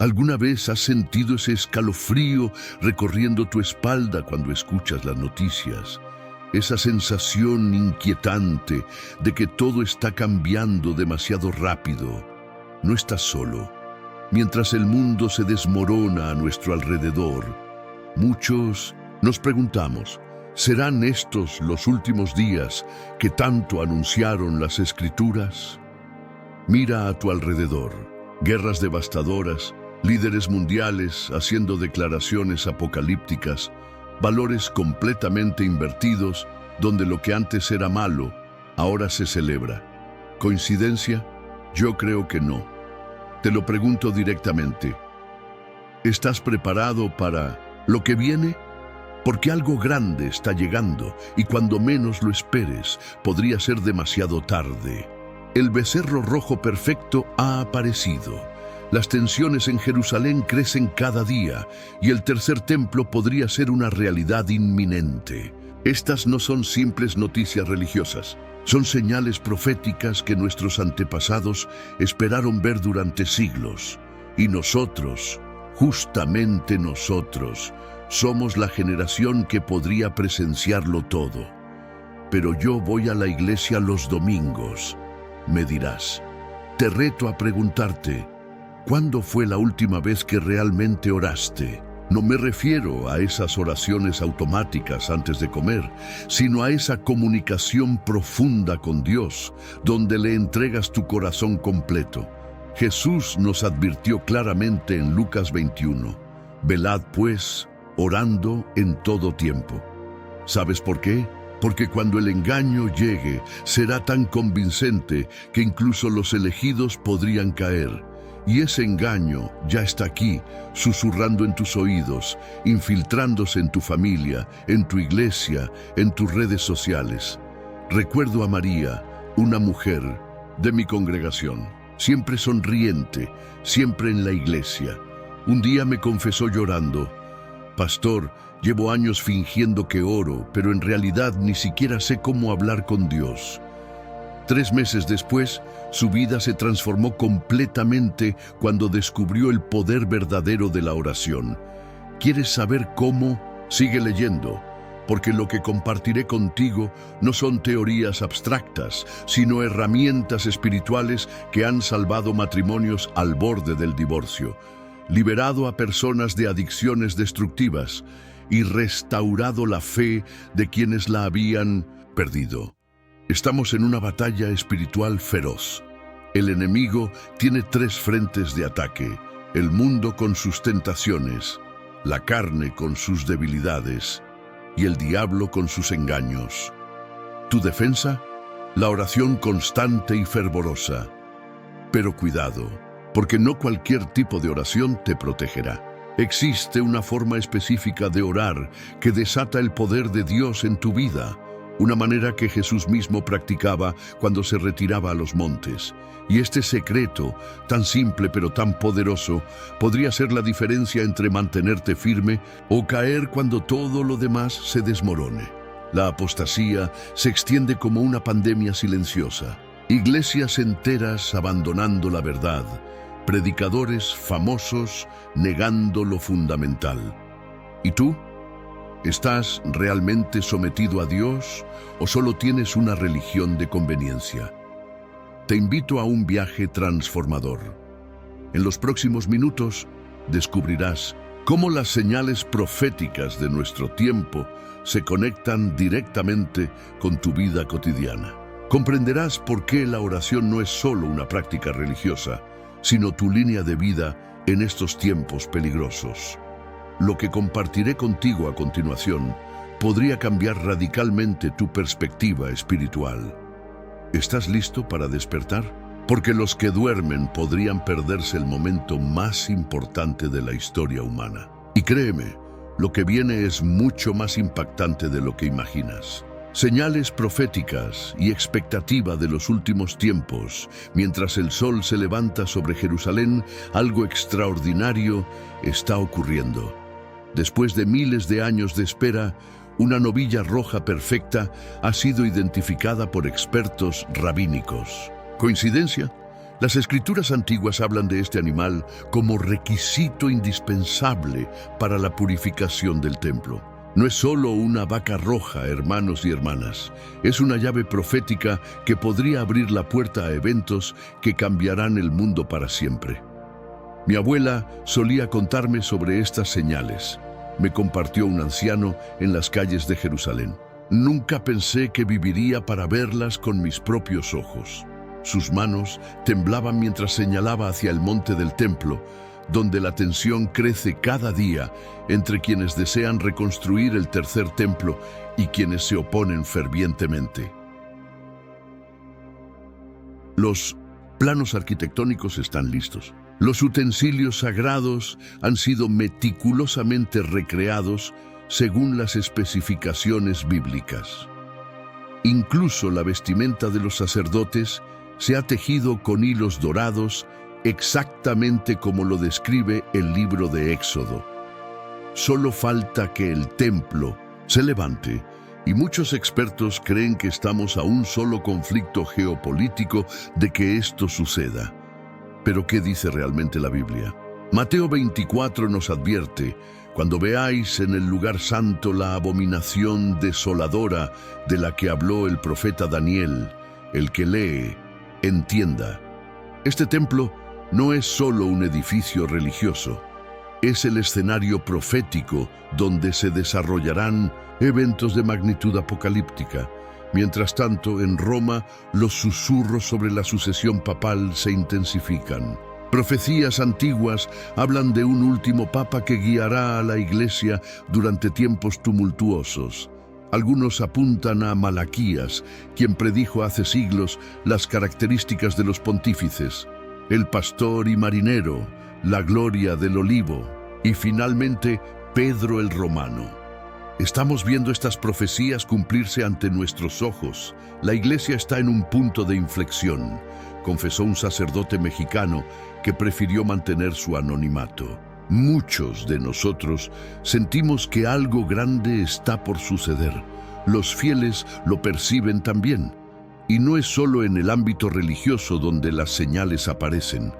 ¿Alguna vez has sentido ese escalofrío recorriendo tu espalda cuando escuchas las noticias? Esa sensación inquietante de que todo está cambiando demasiado rápido. No estás solo. Mientras el mundo se desmorona a nuestro alrededor, muchos nos preguntamos, ¿serán estos los últimos días que tanto anunciaron las Escrituras? Mira a tu alrededor, guerras devastadoras, líderes mundiales haciendo declaraciones apocalípticas, valores completamente invertidos, donde lo que antes era malo, ahora se celebra. ¿Coincidencia? Yo creo que no. Te lo pregunto directamente. ¿Estás preparado para lo que viene? Porque algo grande está llegando y cuando menos lo esperes, podría ser demasiado tarde. El becerro rojo perfecto ha aparecido. Las tensiones en Jerusalén crecen cada día y el tercer templo podría ser una realidad inminente. Estas no son simples noticias religiosas, son señales proféticas que nuestros antepasados esperaron ver durante siglos. Y nosotros, justamente nosotros, somos la generación que podría presenciarlo todo. Pero yo voy a la iglesia los domingos, me dirás. Te reto a preguntarte, ¿cuándo fue la última vez que realmente oraste? No me refiero a esas oraciones automáticas antes de comer, sino a esa comunicación profunda con Dios, donde le entregas tu corazón completo. Jesús nos advirtió claramente en Lucas 21, velad pues, orando en todo tiempo. ¿Sabes por qué? Porque cuando el engaño llegue, será tan convincente que incluso los elegidos podrían caer. Y ese engaño ya está aquí, susurrando en tus oídos, infiltrándose en tu familia, en tu iglesia, en tus redes sociales. Recuerdo a María, una mujer de mi congregación, siempre sonriente, siempre en la iglesia. Un día me confesó llorando, «Pastor, llevo años fingiendo que oro, pero en realidad ni siquiera sé cómo hablar con Dios». 3 meses después, su vida se transformó completamente cuando descubrió el poder verdadero de la oración. ¿Quieres saber cómo? Sigue leyendo, porque lo que compartiré contigo no son teorías abstractas, sino herramientas espirituales que han salvado matrimonios al borde del divorcio, liberado a personas de adicciones destructivas y restaurado la fe de quienes la habían perdido. Estamos en una batalla espiritual feroz. El enemigo tiene 3 frentes de ataque: el mundo con sus tentaciones, la carne con sus debilidades y el diablo con sus engaños. ¿Tu defensa? La oración constante y fervorosa. Pero cuidado, porque no cualquier tipo de oración te protegerá. Existe una forma específica de orar que desata el poder de Dios en tu vida. Una manera que Jesús mismo practicaba cuando se retiraba a los montes. Y este secreto, tan simple pero tan poderoso, podría ser la diferencia entre mantenerte firme o caer cuando todo lo demás se desmorone. La apostasía se extiende como una pandemia silenciosa. Iglesias enteras abandonando la verdad. Predicadores famosos negando lo fundamental. ¿Y tú? ¿Estás realmente sometido a Dios o solo tienes una religión de conveniencia? Te invito a un viaje transformador. En los próximos minutos descubrirás cómo las señales proféticas de nuestro tiempo se conectan directamente con tu vida cotidiana. Comprenderás por qué la oración no es solo una práctica religiosa, sino tu línea de vida en estos tiempos peligrosos. Lo que compartiré contigo a continuación podría cambiar radicalmente tu perspectiva espiritual. ¿Estás listo para despertar? Porque los que duermen podrían perderse el momento más importante de la historia humana. Y créeme, lo que viene es mucho más impactante de lo que imaginas. Señales proféticas y expectativa de los últimos tiempos. Mientras el sol se levanta sobre Jerusalén, algo extraordinario está ocurriendo. Después de miles de años de espera, una novilla roja perfecta ha sido identificada por expertos rabínicos. ¿Coincidencia? Las escrituras antiguas hablan de este animal como requisito indispensable para la purificación del templo. No es solo una vaca roja, hermanos y hermanas. Es una llave profética que podría abrir la puerta a eventos que cambiarán el mundo para siempre. Mi abuela solía contarme sobre estas señales. Me compartió un anciano en las calles de Jerusalén. Nunca pensé que viviría para verlas con mis propios ojos. Sus manos temblaban mientras señalaba hacia el monte del templo, donde la tensión crece cada día entre quienes desean reconstruir el tercer templo y quienes se oponen fervientemente. Los planos arquitectónicos están listos. Los utensilios sagrados han sido meticulosamente recreados según las especificaciones bíblicas. Incluso la vestimenta de los sacerdotes se ha tejido con hilos dorados exactamente como lo describe el libro de Éxodo. Solo falta que el templo se levante y muchos expertos creen que estamos a un solo conflicto geopolítico de que esto suceda. Pero ¿qué dice realmente la Biblia? Mateo 24 nos advierte: cuando veáis en el lugar santo la abominación desoladora de la que habló el profeta Daniel, el que lee, entienda. Este templo no es solo un edificio religioso, es el escenario profético donde se desarrollarán eventos de magnitud apocalíptica. Mientras tanto, en Roma, los susurros sobre la sucesión papal se intensifican. Profecías antiguas hablan de un último papa que guiará a la Iglesia durante tiempos tumultuosos. Algunos apuntan a Malaquías, quien predijo hace siglos las características de los pontífices: el pastor y marinero, la gloria del olivo, y finalmente Pedro el Romano. Estamos viendo estas profecías cumplirse ante nuestros ojos. La Iglesia está en un punto de inflexión, confesó un sacerdote mexicano que prefirió mantener su anonimato. Muchos de nosotros sentimos que algo grande está por suceder. Los fieles lo perciben también. Y no es solo en el ámbito religioso donde las señales aparecen.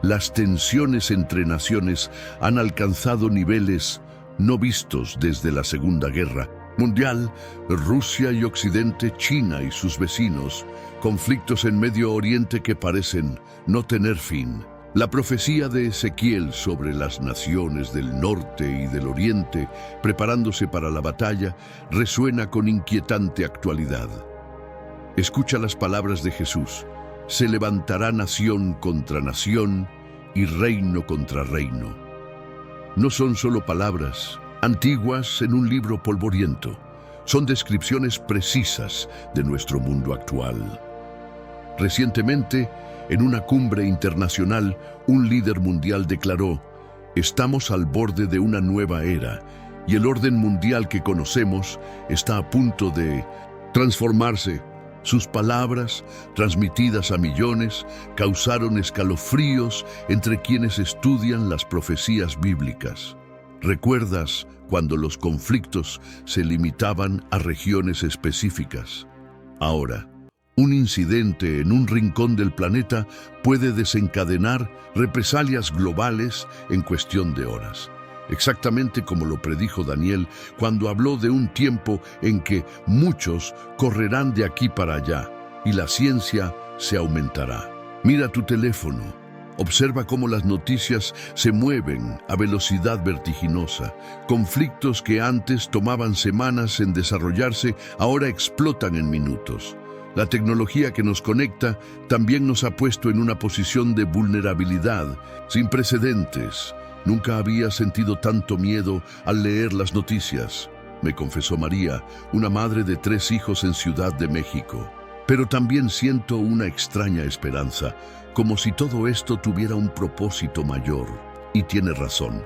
Las tensiones entre naciones han alcanzado niveles no vistos desde la Segunda Guerra Mundial. Rusia y Occidente, China y sus vecinos, conflictos en Medio Oriente que parecen no tener fin. La profecía de Ezequiel sobre las naciones del norte y del oriente preparándose para la batalla resuena con inquietante actualidad. Escucha las palabras de Jesús: se levantará nación contra nación y reino contra reino. No son solo palabras antiguas en un libro polvoriento, son descripciones precisas de nuestro mundo actual. Recientemente, en una cumbre internacional, un líder mundial declaró: estamos al borde de una nueva era y el orden mundial que conocemos está a punto de transformarse. Sus palabras, transmitidas a millones, causaron escalofríos entre quienes estudian las profecías bíblicas. ¿Recuerdas cuando los conflictos se limitaban a regiones específicas? Ahora, un incidente en un rincón del planeta puede desencadenar represalias globales en cuestión de horas. Exactamente como lo predijo Daniel cuando habló de un tiempo en que muchos correrán de aquí para allá y la ciencia se aumentará. Mira tu teléfono, observa cómo las noticias se mueven a velocidad vertiginosa. Conflictos que antes tomaban semanas en desarrollarse ahora explotan en minutos. La tecnología que nos conecta también nos ha puesto en una posición de vulnerabilidad sin precedentes. Nunca había sentido tanto miedo al leer las noticias, me confesó María, una madre de 3 hijos en Ciudad de México. Pero también siento una extraña esperanza, como si todo esto tuviera un propósito mayor. Y tiene razón.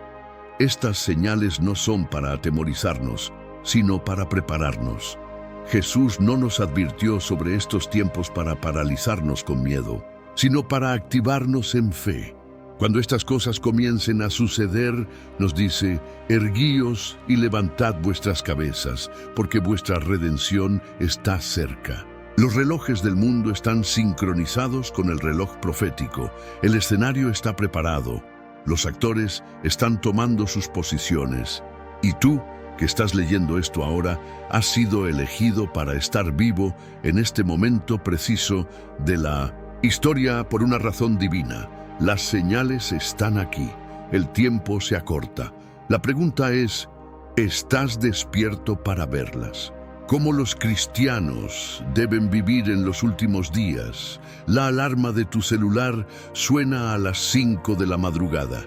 Estas señales no son para atemorizarnos, sino para prepararnos. Jesús no nos advirtió sobre estos tiempos para paralizarnos con miedo, sino para activarnos en fe. Cuando estas cosas comiencen a suceder, nos dice: erguíos y levantad vuestras cabezas, porque vuestra redención está cerca. Los relojes del mundo están sincronizados con el reloj profético. El escenario está preparado. Los actores están tomando sus posiciones. Y tú, que estás leyendo esto ahora, has sido elegido para estar vivo en este momento preciso de la historia por una razón divina. Las señales están aquí. El tiempo se acorta. La pregunta es, ¿estás despierto para verlas? ¿Cómo los cristianos deben vivir en los últimos días? La alarma de tu celular suena a las 5 de la madrugada.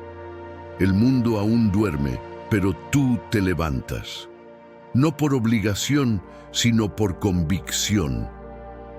El mundo aún duerme, pero tú te levantas. No por obligación, sino por convicción.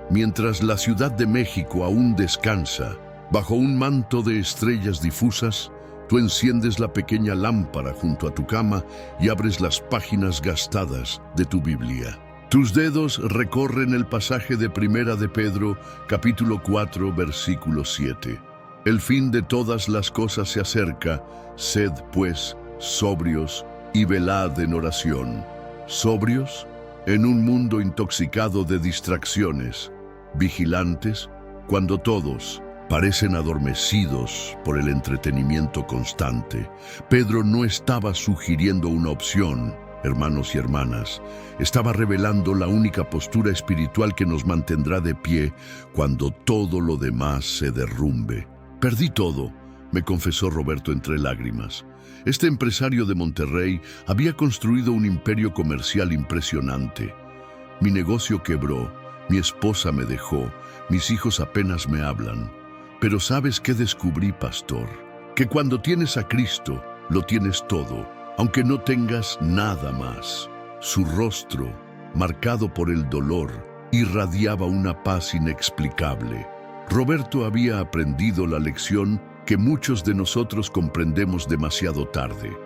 Mientras la Ciudad de México aún descansa, bajo un manto de estrellas difusas, tú enciendes la pequeña lámpara junto a tu cama y abres las páginas gastadas de tu Biblia. Tus dedos recorren el pasaje de Primera de Pedro, capítulo 4, versículo 7. El fin de todas las cosas se acerca, sed, pues, sobrios y velad en oración. ¿Sobrios? En un mundo intoxicado de distracciones. Vigilantes, cuando todos parecen adormecidos por el entretenimiento constante. Pedro no estaba sugiriendo una opción, hermanos y hermanas. Estaba revelando la única postura espiritual que nos mantendrá de pie cuando todo lo demás se derrumbe. Perdí todo, me confesó Roberto entre lágrimas. Este empresario de Monterrey había construido un imperio comercial impresionante. Mi negocio quebró, mi esposa me dejó, mis hijos apenas me hablan. Pero ¿sabes qué descubrí, pastor? Que cuando tienes a Cristo, lo tienes todo, aunque no tengas nada más. Su rostro, marcado por el dolor, irradiaba una paz inexplicable. Roberto había aprendido la lección que muchos de nosotros comprendemos demasiado tarde.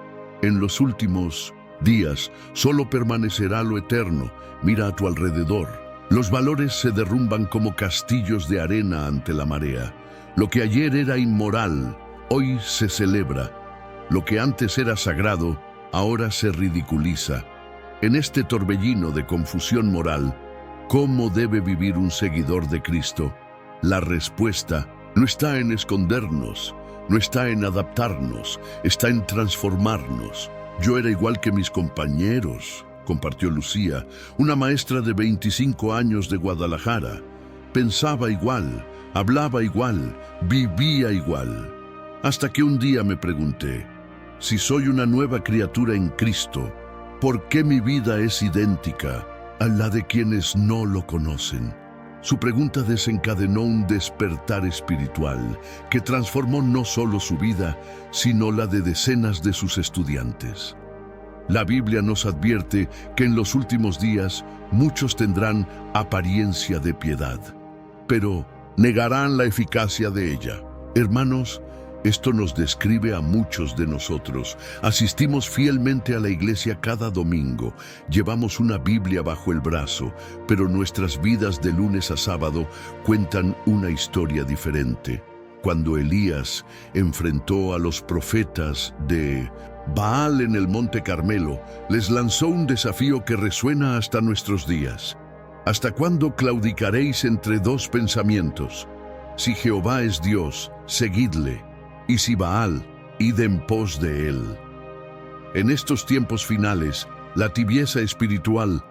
En los últimos días solo permanecerá lo eterno. Mira a tu alrededor. Los valores se derrumban como castillos de arena ante la marea. Lo que ayer era inmoral, hoy se celebra. Lo que antes era sagrado, ahora se ridiculiza. En este torbellino de confusión moral, ¿cómo debe vivir un seguidor de Cristo? La respuesta no está en escondernos, no está en adaptarnos, está en transformarnos. Yo era igual que mis compañeros, compartió Lucía, una maestra de 25 años de Guadalajara. Pensaba igual, hablaba igual, vivía igual. Hasta que un día me pregunté, si soy una nueva criatura en Cristo, ¿por qué mi vida es idéntica a la de quienes no lo conocen? Su pregunta desencadenó un despertar espiritual que transformó no solo su vida, sino la de decenas de sus estudiantes. La Biblia nos advierte que en los últimos días muchos tendrán apariencia de piedad, pero negarán la eficacia de ella. Hermanos, esto nos describe a muchos de nosotros. Asistimos fielmente a la iglesia cada domingo, llevamos una Biblia bajo el brazo, pero nuestras vidas de lunes a sábado cuentan una historia diferente. Cuando Elías enfrentó a los profetas de Baal en el Monte Carmelo, les lanzó un desafío que resuena hasta nuestros días. ¿Hasta cuándo claudicaréis entre dos pensamientos? Si Jehová es Dios, seguidle. Y si Baal, id en pos de él. En estos tiempos finales, la tibieza espiritual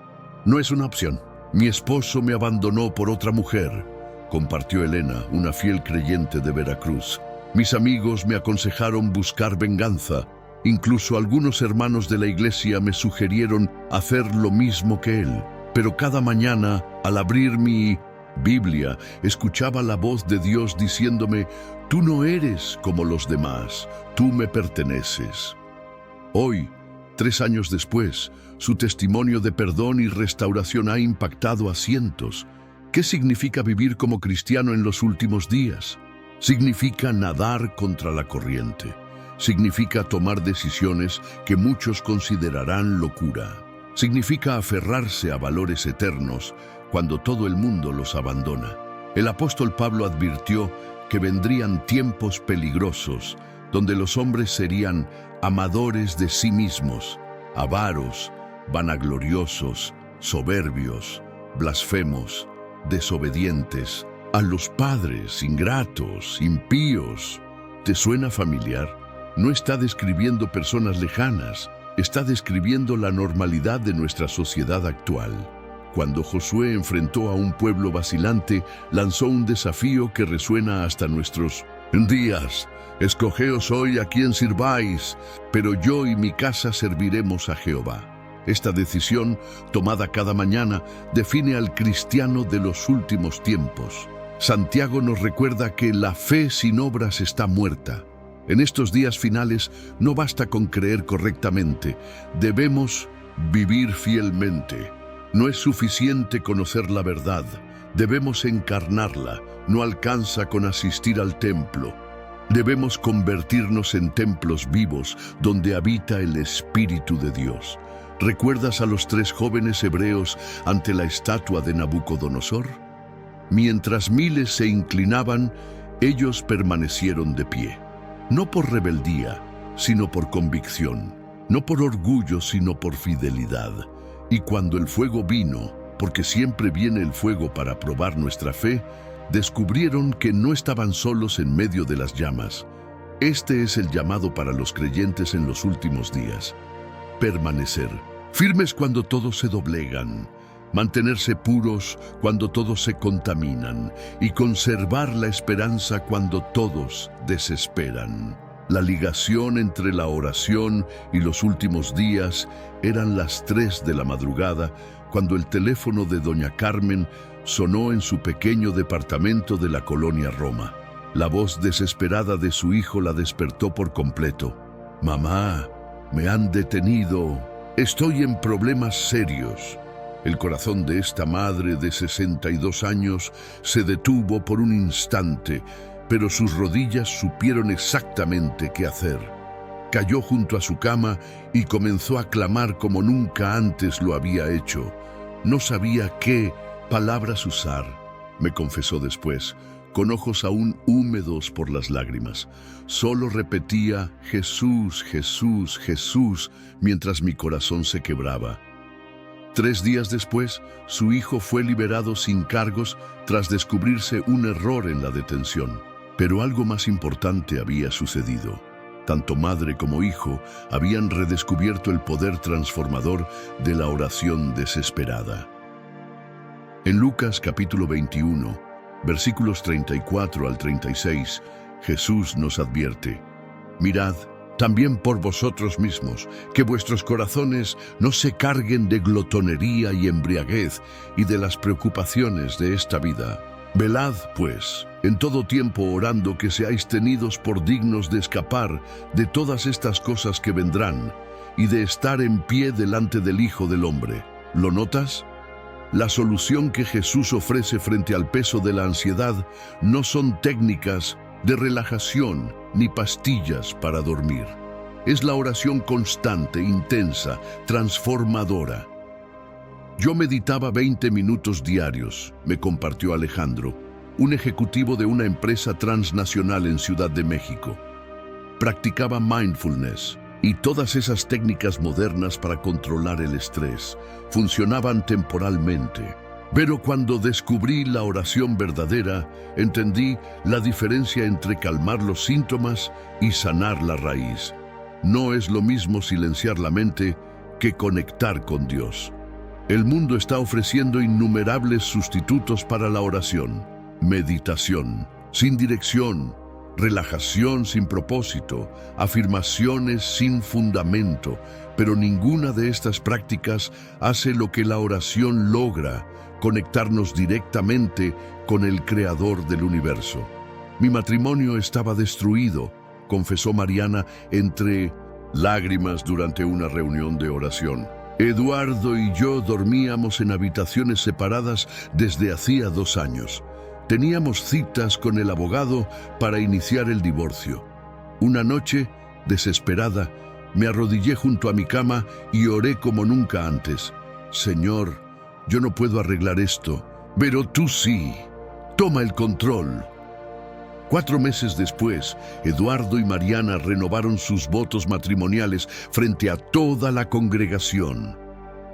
no es una opción. Mi esposo me abandonó por otra mujer, compartió Elena, una fiel creyente de Veracruz. Mis amigos me aconsejaron buscar venganza. Incluso algunos hermanos de la iglesia me sugirieron hacer lo mismo que él. Pero cada mañana, al abrir mi Biblia, escuchaba la voz de Dios diciéndome, tú no eres como los demás, tú me perteneces. Hoy, 3 años después, su testimonio de perdón y restauración ha impactado a cientos. ¿Qué significa vivir como cristiano en los últimos días? Significa nadar contra la corriente. Significa tomar decisiones que muchos considerarán locura. Significa aferrarse a valores eternos cuando todo el mundo los abandona. El apóstol Pablo advirtió que vendrían tiempos peligrosos donde los hombres serían amadores de sí mismos, avaros, vanagloriosos, soberbios, blasfemos, desobedientes, a los padres ingratos, impíos. ¿Te suena familiar? No está describiendo personas lejanas, está describiendo la normalidad de nuestra sociedad actual. Cuando Josué enfrentó a un pueblo vacilante, lanzó un desafío que resuena hasta nuestros días. Escogeos hoy a quién sirváis, pero yo y mi casa serviremos a Jehová. Esta decisión, tomada cada mañana, define al cristiano de los últimos tiempos. Santiago nos recuerda que la fe sin obras está muerta. En estos días finales no basta con creer correctamente, debemos vivir fielmente. No es suficiente conocer la verdad, debemos encarnarla, no alcanza con asistir al templo. Debemos convertirnos en templos vivos donde habita el Espíritu de Dios. ¿Recuerdas a los 3 jóvenes hebreos ante la estatua de Nabucodonosor? Mientras miles se inclinaban, ellos permanecieron de pie. No por rebeldía, sino por convicción. No por orgullo, sino por fidelidad. Y cuando el fuego vino, porque siempre viene el fuego para probar nuestra fe, descubrieron que no estaban solos en medio de las llamas. Este es el llamado para los creyentes en los últimos días. Permanecer, firmes cuando todos se doblegan, mantenerse puros cuando todos se contaminan y conservar la esperanza cuando todos desesperan. La ligación entre la oración y los últimos días eran las 3 de la madrugada cuando el teléfono de doña Carmen sonó en su pequeño departamento de la colonia Roma. La voz desesperada de su hijo la despertó por completo. «Mamá, me han detenido. Estoy en problemas serios». El corazón de esta madre de 62 años se detuvo por un instante, pero sus rodillas supieron exactamente qué hacer. Cayó junto a su cama y comenzó a clamar como nunca antes lo había hecho. No sabía qué palabras usar, me confesó después, con ojos aún húmedos por las lágrimas. Solo repetía Jesús, Jesús, Jesús, mientras mi corazón se quebraba. 3 días después, su hijo fue liberado sin cargos tras descubrirse un error en la detención. Pero algo más importante había sucedido. Tanto madre como hijo habían redescubierto el poder transformador de la oración desesperada. En Lucas capítulo 21, versículos 34 al 36, Jesús nos advierte: «Mirad, también por vosotros mismos, que vuestros corazones no se carguen de glotonería y embriaguez y de las preocupaciones de esta vida. Velad, pues, en todo tiempo orando que seáis tenidos por dignos de escapar de todas estas cosas que vendrán y de estar en pie delante del Hijo del Hombre». ¿Lo notas? La solución que Jesús ofrece frente al peso de la ansiedad no son técnicas de relajación ni pastillas para dormir. Es la oración constante, intensa, transformadora. Yo meditaba 20 minutos diarios, me compartió Alejandro, un ejecutivo de una empresa transnacional en Ciudad de México. Practicaba mindfulness y todas esas técnicas modernas para controlar el estrés. Funcionaban temporalmente. Pero cuando descubrí la oración verdadera, entendí la diferencia entre calmar los síntomas y sanar la raíz. No es lo mismo silenciar la mente que conectar con Dios. El mundo está ofreciendo innumerables sustitutos para la oración. Meditación sin dirección, relajación sin propósito, afirmaciones sin fundamento, pero ninguna de estas prácticas hace lo que la oración logra: conectarnos directamente con el Creador del universo. Mi matrimonio estaba destruido, confesó Mariana entre lágrimas durante una reunión de oración. Eduardo y yo dormíamos en habitaciones separadas desde hacía 2 años. Teníamos citas con el abogado para iniciar el divorcio. Una noche, desesperada, me arrodillé junto a mi cama y oré como nunca antes. Señor, yo no puedo arreglar esto, pero tú sí. Toma el control. 4 meses después, Eduardo y Mariana renovaron sus votos matrimoniales frente a toda la congregación.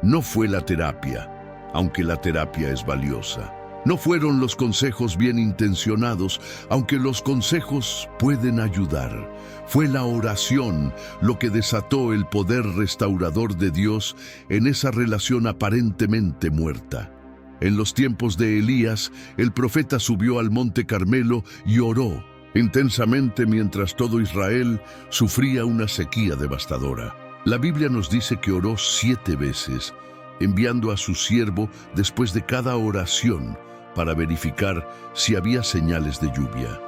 No fue la terapia, aunque la terapia es valiosa. No fueron los consejos bien intencionados, aunque los consejos pueden ayudar. Fue la oración lo que desató el poder restaurador de Dios en esa relación aparentemente muerta. En los tiempos de Elías, el profeta subió al monte Carmelo y oró intensamente mientras todo Israel sufría una sequía devastadora. La Biblia nos dice que oró 7 veces, enviando a su siervo después de cada oración para verificar si había señales de lluvia.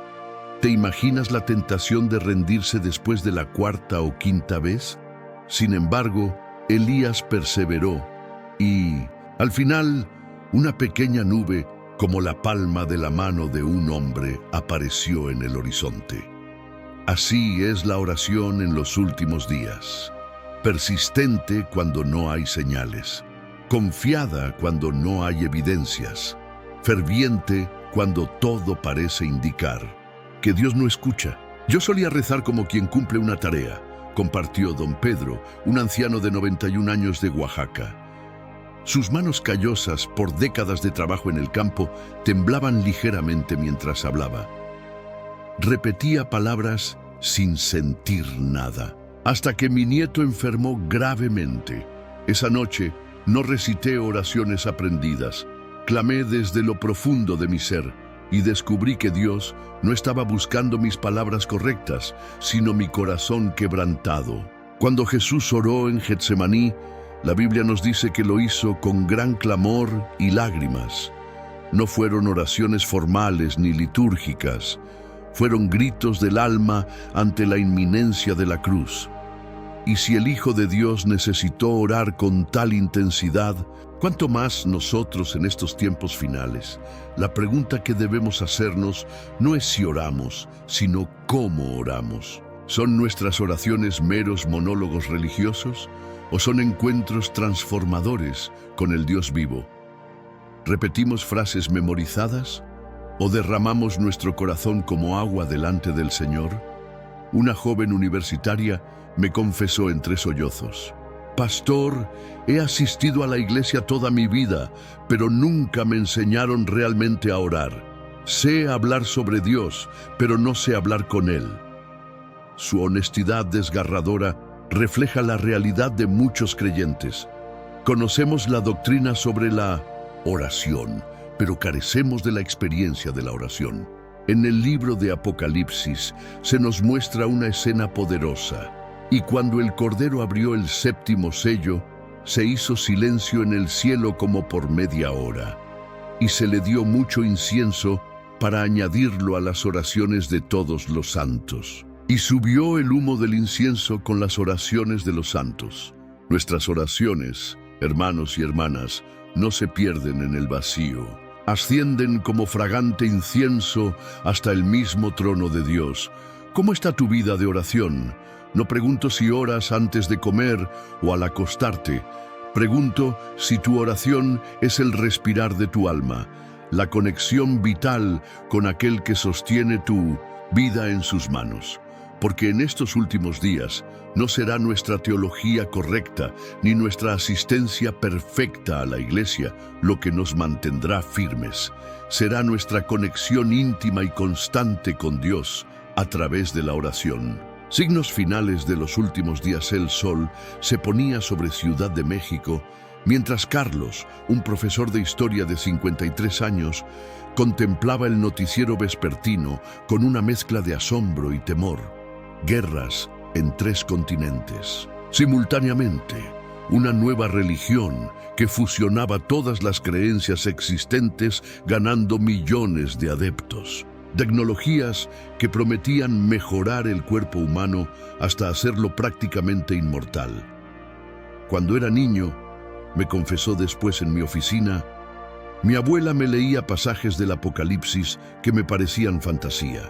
¿Te imaginas la tentación de rendirse después de la 4ª o 5ª vez? Sin embargo, Elías perseveró y, al final, una pequeña nube, como la palma de la mano de un hombre, apareció en el horizonte. Así es la oración en los últimos días. Persistente cuando no hay señales. Confiada cuando no hay evidencias. Ferviente cuando todo parece indicar que Dios no escucha. Yo solía rezar como quien cumple una tarea, compartió don Pedro, un anciano de 91 años de Oaxaca. Sus manos callosas por décadas de trabajo en el campo temblaban ligeramente mientras hablaba. Repetía palabras sin sentir nada, hasta que mi nieto enfermó gravemente. Esa noche no recité oraciones aprendidas, clamé desde lo profundo de mi ser y descubrí que Dios no estaba buscando mis palabras correctas, sino mi corazón quebrantado. Cuando Jesús oró en Getsemaní, la Biblia nos dice que lo hizo con gran clamor y lágrimas. No fueron oraciones formales ni litúrgicas, fueron gritos del alma ante la inminencia de la cruz. Y si el Hijo de Dios necesitó orar con tal intensidad, ¿cuánto más nosotros en estos tiempos finales? La pregunta que debemos hacernos no es si oramos, sino cómo oramos. ¿Son nuestras oraciones meros monólogos religiosos o son encuentros transformadores con el Dios vivo? ¿Repetimos frases memorizadas o derramamos nuestro corazón como agua delante del Señor? Una joven universitaria me confesó entre sollozos: Pastor, he asistido a la iglesia toda mi vida, pero nunca me enseñaron realmente a orar. Sé hablar sobre Dios, pero no sé hablar con Él. Su honestidad desgarradora refleja la realidad de muchos creyentes. Conocemos la doctrina sobre la oración, pero carecemos de la experiencia de la oración. En el libro de Apocalipsis se nos muestra una escena poderosa. Y cuando el Cordero abrió el 7º sello, se hizo silencio en el cielo como por media hora, y se le dio mucho incienso para añadirlo a las oraciones de todos los santos. Y subió el humo del incienso con las oraciones de los santos. Nuestras oraciones, hermanos y hermanas, no se pierden en el vacío. Ascienden como fragante incienso hasta el mismo trono de Dios. ¿Cómo está tu vida de oración? No pregunto si oras antes de comer o al acostarte. Pregunto si tu oración es el respirar de tu alma, la conexión vital con aquel que sostiene tu vida en sus manos. Porque en estos últimos días no será nuestra teología correcta ni nuestra asistencia perfecta a la iglesia lo que nos mantendrá firmes. Será nuestra conexión íntima y constante con Dios a través de la oración. Signos finales de los últimos días. El sol se ponía sobre Ciudad de México, mientras Carlos, un profesor de historia de 53 años, contemplaba el noticiero vespertino con una mezcla de asombro y temor. Guerras en 3 continentes. Simultáneamente, una nueva religión que fusionaba todas las creencias existentes, ganando millones de adeptos. Tecnologías que prometían mejorar el cuerpo humano hasta hacerlo prácticamente inmortal. Cuando era niño, me confesó después en mi oficina, mi abuela me leía pasajes del Apocalipsis que me parecían fantasía.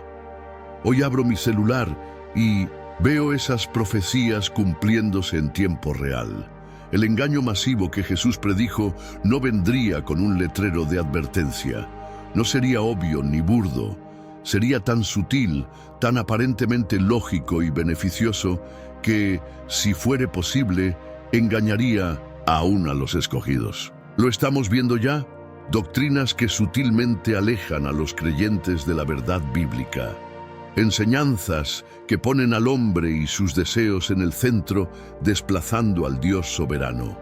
Hoy abro mi celular y veo esas profecías cumpliéndose en tiempo real. El engaño masivo que Jesús predijo no vendría con un letrero de advertencia. No sería obvio ni burdo. Sería tan sutil, tan aparentemente lógico y beneficioso que, si fuere posible, engañaría aún a los escogidos. ¿Lo estamos viendo ya? doctrinas que sutilmente alejan a los creyentes de la verdad bíblica, enseñanzas que ponen al hombre y sus deseos en el centro, desplazando al Dios soberano.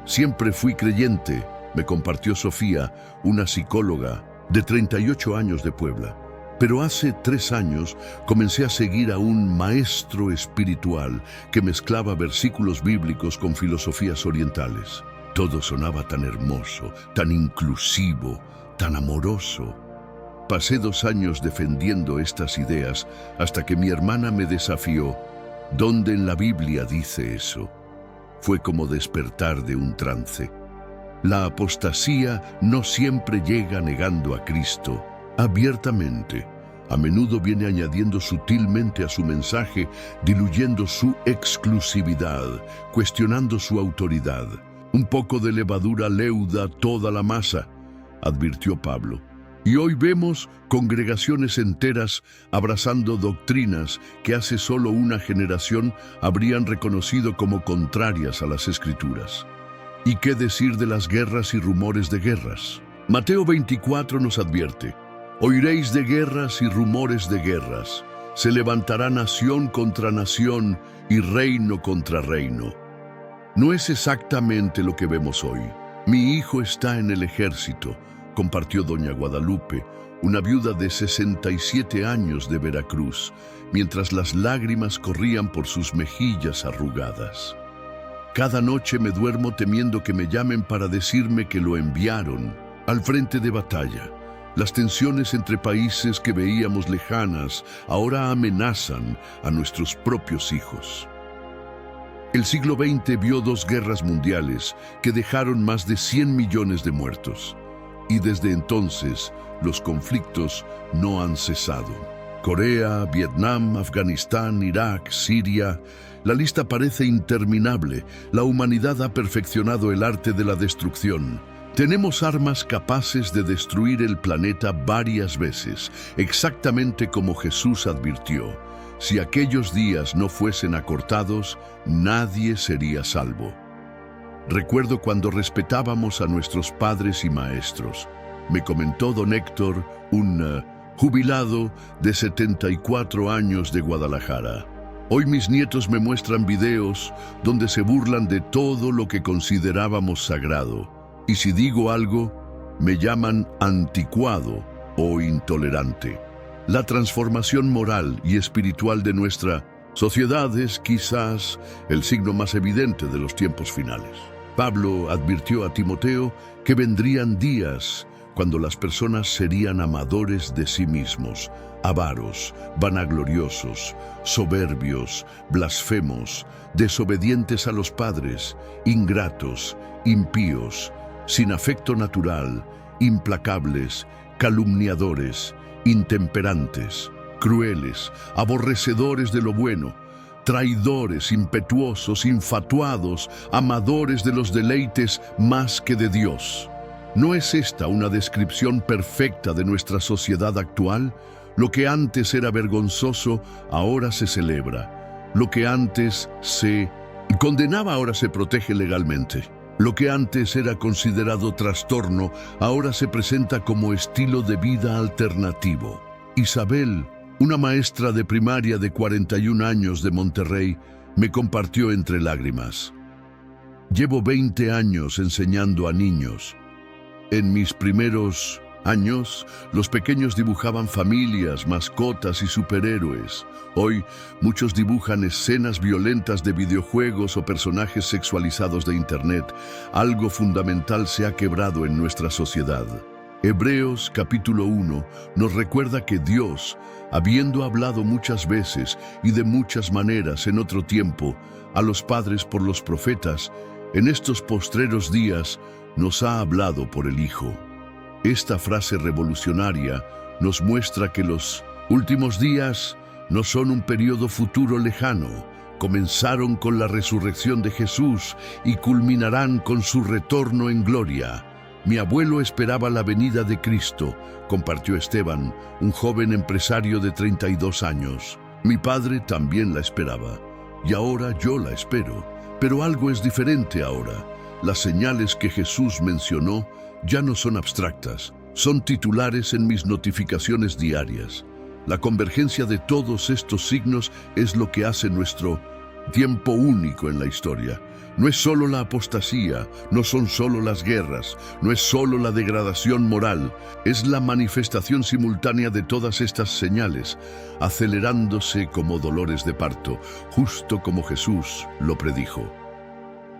Siempre fui creyente, me compartió Sofía, una psicóloga de 38 años de Puebla. Pero hace 3 años comencé a seguir a un maestro espiritual que mezclaba versículos bíblicos con filosofías orientales. Todo sonaba tan hermoso, tan inclusivo, tan amoroso. Pasé 2 años defendiendo estas ideas hasta que mi hermana me desafió. ¿Dónde en la Biblia dice eso? Fue como despertar de un trance. La apostasía no siempre llega negando a Cristo abiertamente. A menudo viene añadiendo sutilmente a su mensaje, diluyendo su exclusividad, cuestionando su autoridad. Un poco de levadura leuda toda la masa, advirtió Pablo. Y hoy vemos congregaciones enteras abrazando doctrinas que hace solo una generación habrían reconocido como contrarias a las Escrituras. ¿Y qué decir de las guerras y rumores de guerras? Mateo 24 nos advierte: oiréis de guerras y rumores de guerras. Se levantará nación contra nación y reino contra reino. No es exactamente lo que vemos hoy. Mi hijo está en el ejército, compartió doña Guadalupe, una viuda de 67 años de Veracruz, mientras las lágrimas corrían por sus mejillas arrugadas. Cada noche me duermo temiendo que me llamen para decirme que lo enviaron al frente de batalla. Las tensiones entre países que veíamos lejanas ahora amenazan a nuestros propios hijos. El siglo XX vio 2 guerras mundiales que dejaron más de 100 millones de muertos. Y desde entonces, los conflictos no han cesado. Corea, Vietnam, Afganistán, Irak, Siria. La lista parece interminable. La humanidad ha perfeccionado el arte de la destrucción. Tenemos armas capaces de destruir el planeta varias veces, exactamente como Jesús advirtió. Si aquellos días no fuesen acortados, nadie sería salvo. Recuerdo cuando respetábamos a nuestros padres y maestros. Me comentó don Héctor, un jubilado de 74 años de Guadalajara. Hoy mis nietos me muestran videos donde se burlan de todo lo que considerábamos sagrado. Y si digo algo, me llaman anticuado o intolerante. La transformación moral y espiritual de nuestra sociedad es quizás el signo más evidente de los tiempos finales. Pablo advirtió a Timoteo que vendrían días cuando las personas serían amadores de sí mismos, avaros, vanagloriosos, soberbios, blasfemos, desobedientes a los padres, ingratos, impíos, sin afecto natural, implacables, calumniadores, intemperantes, crueles, aborrecedores de lo bueno, traidores, impetuosos, infatuados, amadores de los deleites más que de Dios. ¿No es esta una descripción perfecta de nuestra sociedad actual? Lo que antes era vergonzoso, ahora se celebra. Lo que antes se condenaba, ahora se protege legalmente. Lo que antes era considerado trastorno, ahora se presenta como estilo de vida alternativo. Isabel, una maestra de primaria de 41 años de Monterrey, me compartió entre lágrimas: llevo 20 años enseñando a niños. En mis primeros años, los pequeños dibujaban familias, mascotas y superhéroes. Hoy, muchos dibujan escenas violentas de videojuegos o personajes sexualizados de Internet. Algo fundamental se ha quebrado en nuestra sociedad. Hebreos capítulo 1 nos recuerda que Dios, habiendo hablado muchas veces y de muchas maneras en otro tiempo a los padres por los profetas, en estos postreros días nos ha hablado por el Hijo. Esta frase revolucionaria nos muestra que los últimos días no son un periodo futuro lejano. Comenzaron con la resurrección de Jesús y culminarán con su retorno en gloria. Mi abuelo esperaba la venida de Cristo, compartió Esteban, un joven empresario de 32 años. Mi padre también la esperaba, y ahora yo la espero. Pero algo es diferente ahora. Las señales que Jesús mencionó ya no son abstractas, son titulares en mis notificaciones diarias. La convergencia de todos estos signos es lo que hace nuestro tiempo único en la historia. No es solo la apostasía, no son solo las guerras, no es solo la degradación moral, es la manifestación simultánea de todas estas señales, acelerándose como dolores de parto, justo como Jesús lo predijo.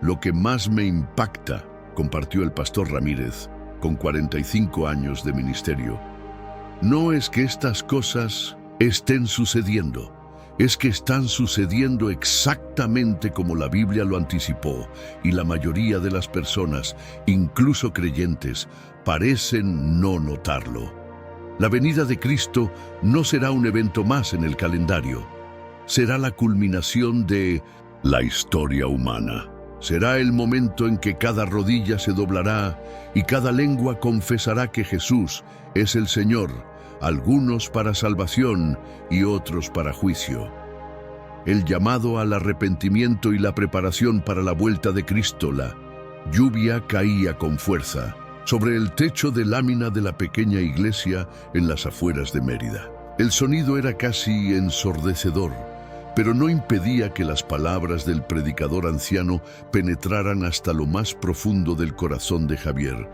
Lo que más me impacta, compartió el pastor Ramírez, con 45 años de ministerio, no es que estas cosas estén sucediendo, es que están sucediendo exactamente como la Biblia lo anticipó, y la mayoría de las personas, incluso creyentes, parecen no notarlo. La venida de Cristo no será un evento más en el calendario, será la culminación de la historia humana. Será el momento en que cada rodilla se doblará y cada lengua confesará que Jesús es el Señor, algunos para salvación y otros para juicio. El llamado al arrepentimiento y la preparación para la vuelta de Cristo, la lluvia caía con fuerza sobre el techo de lámina de la pequeña iglesia en las afueras de Mérida. El sonido era casi ensordecedor, pero no impedía que las palabras del predicador anciano penetraran hasta lo más profundo del corazón de Javier,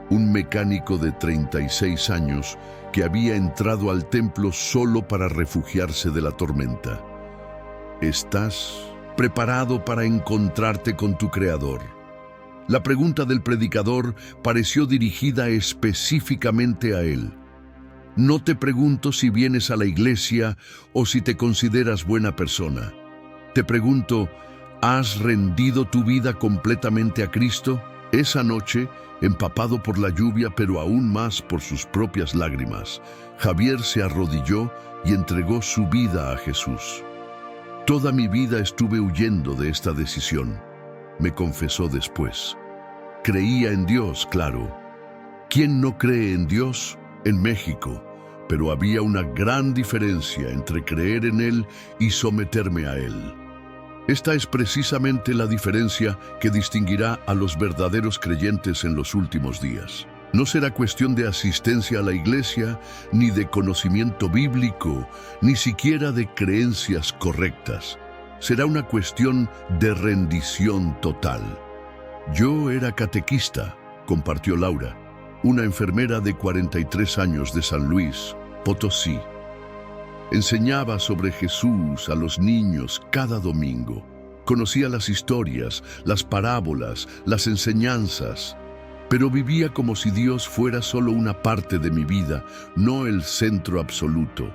un mecánico de 36 años que había entrado al templo solo para refugiarse de la tormenta. ¿Estás preparado para encontrarte con tu Creador? La pregunta del predicador pareció dirigida específicamente a él. No te pregunto si vienes a la iglesia o si te consideras buena persona. Te pregunto, ¿has rendido tu vida completamente a Cristo? Esa noche, empapado por la lluvia, pero aún más por sus propias lágrimas, Javier se arrodilló y entregó su vida a Jesús. Toda mi vida estuve huyendo de esta decisión, me confesó después. Creía en Dios, claro. ¿Quién no cree en Dios? En México, pero había una gran diferencia entre creer en Él y someterme a Él. Esta es precisamente la diferencia que distinguirá a los verdaderos creyentes en los últimos días. No será cuestión de asistencia a la iglesia, ni de conocimiento bíblico, ni siquiera de creencias correctas. Será una cuestión de rendición total. Yo era catequista, compartió Laura, una enfermera de 43 años de San Luis, Potosí. Enseñaba sobre Jesús a los niños cada domingo. Conocía las historias, las parábolas, las enseñanzas, pero vivía como si Dios fuera solo una parte de mi vida, no el centro absoluto.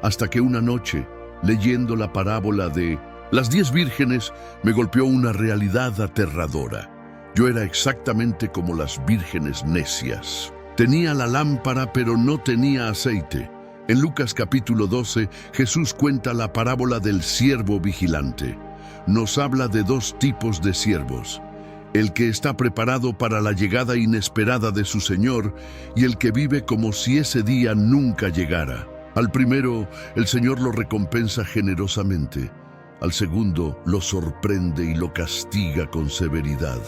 Hasta que una noche, leyendo la parábola de las 10 vírgenes, me golpeó una realidad aterradora. Yo era exactamente como las vírgenes necias. Tenía la lámpara, pero no tenía aceite. En Lucas capítulo 12, Jesús cuenta la parábola del siervo vigilante. Nos habla de dos tipos de siervos: el que está preparado para la llegada inesperada de su Señor y el que vive como si ese día nunca llegara. Al primero, el Señor lo recompensa generosamente. Al segundo, lo sorprende y lo castiga con severidad.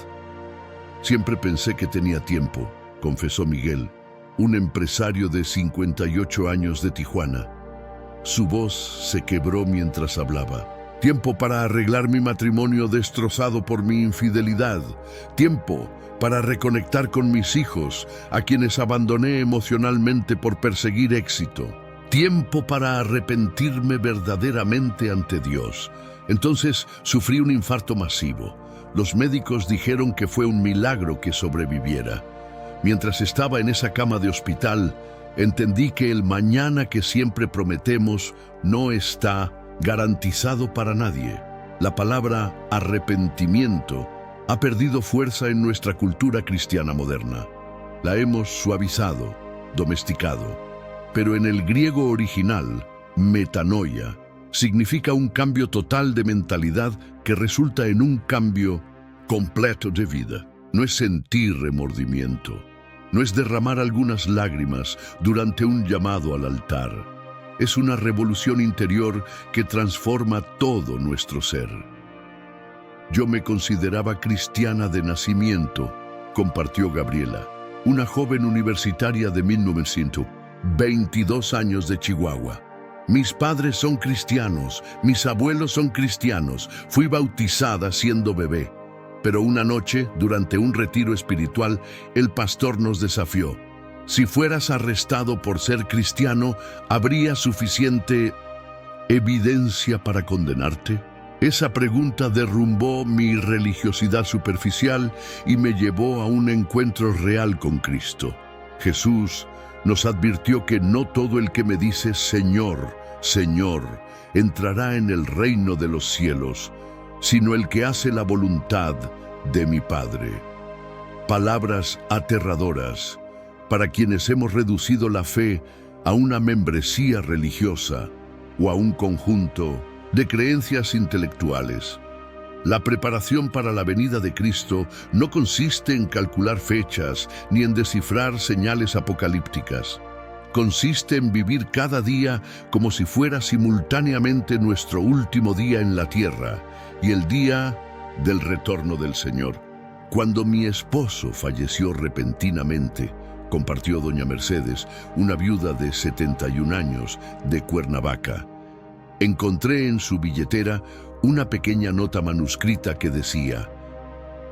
Siempre pensé que tenía tiempo, confesó Miguel, un empresario de 58 años de Tijuana. Su voz se quebró mientras hablaba. Tiempo para arreglar mi matrimonio destrozado por mi infidelidad. Tiempo para reconectar con mis hijos, a quienes abandoné emocionalmente por perseguir éxito. Tiempo para arrepentirme verdaderamente ante Dios. Entonces sufrí un infarto masivo. Los médicos dijeron que fue un milagro que sobreviviera. Mientras estaba en esa cama de hospital, entendí que el mañana que siempre prometemos no está garantizado para nadie. La palabra arrepentimiento ha perdido fuerza en nuestra cultura cristiana moderna. La hemos suavizado, domesticado. Pero en el griego original, metanoia, significa un cambio total de mentalidad que resulta en un cambio completo de vida. No es sentir remordimiento, no es derramar algunas lágrimas durante un llamado al altar. Es una revolución interior que transforma todo nuestro ser. Yo me consideraba cristiana de nacimiento, compartió Gabriela, una joven universitaria de 1922 años de Chihuahua. Mis padres son cristianos, mis abuelos son cristianos, fui bautizada siendo bebé. Pero una noche, durante un retiro espiritual, el pastor nos desafió. Si fueras arrestado por ser cristiano, ¿habría suficiente evidencia para condenarte? Esa pregunta derrumbó mi religiosidad superficial y me llevó a un encuentro real con Cristo. Jesús nos advirtió que no todo el que me dice Señor, Señor, entrará en el reino de los cielos, sino el que hace la voluntad de mi Padre. Palabras aterradoras para quienes hemos reducido la fe a una membresía religiosa o a un conjunto de creencias intelectuales. La preparación para la venida de Cristo no consiste en calcular fechas ni en descifrar señales apocalípticas. Consiste en vivir cada día como si fuera simultáneamente nuestro último día en la tierra y el día del retorno del Señor. Cuando mi esposo falleció repentinamente, compartió doña Mercedes, una viuda de 71 años de Cuernavaca, encontré en su billetera una pequeña nota manuscrita que decía: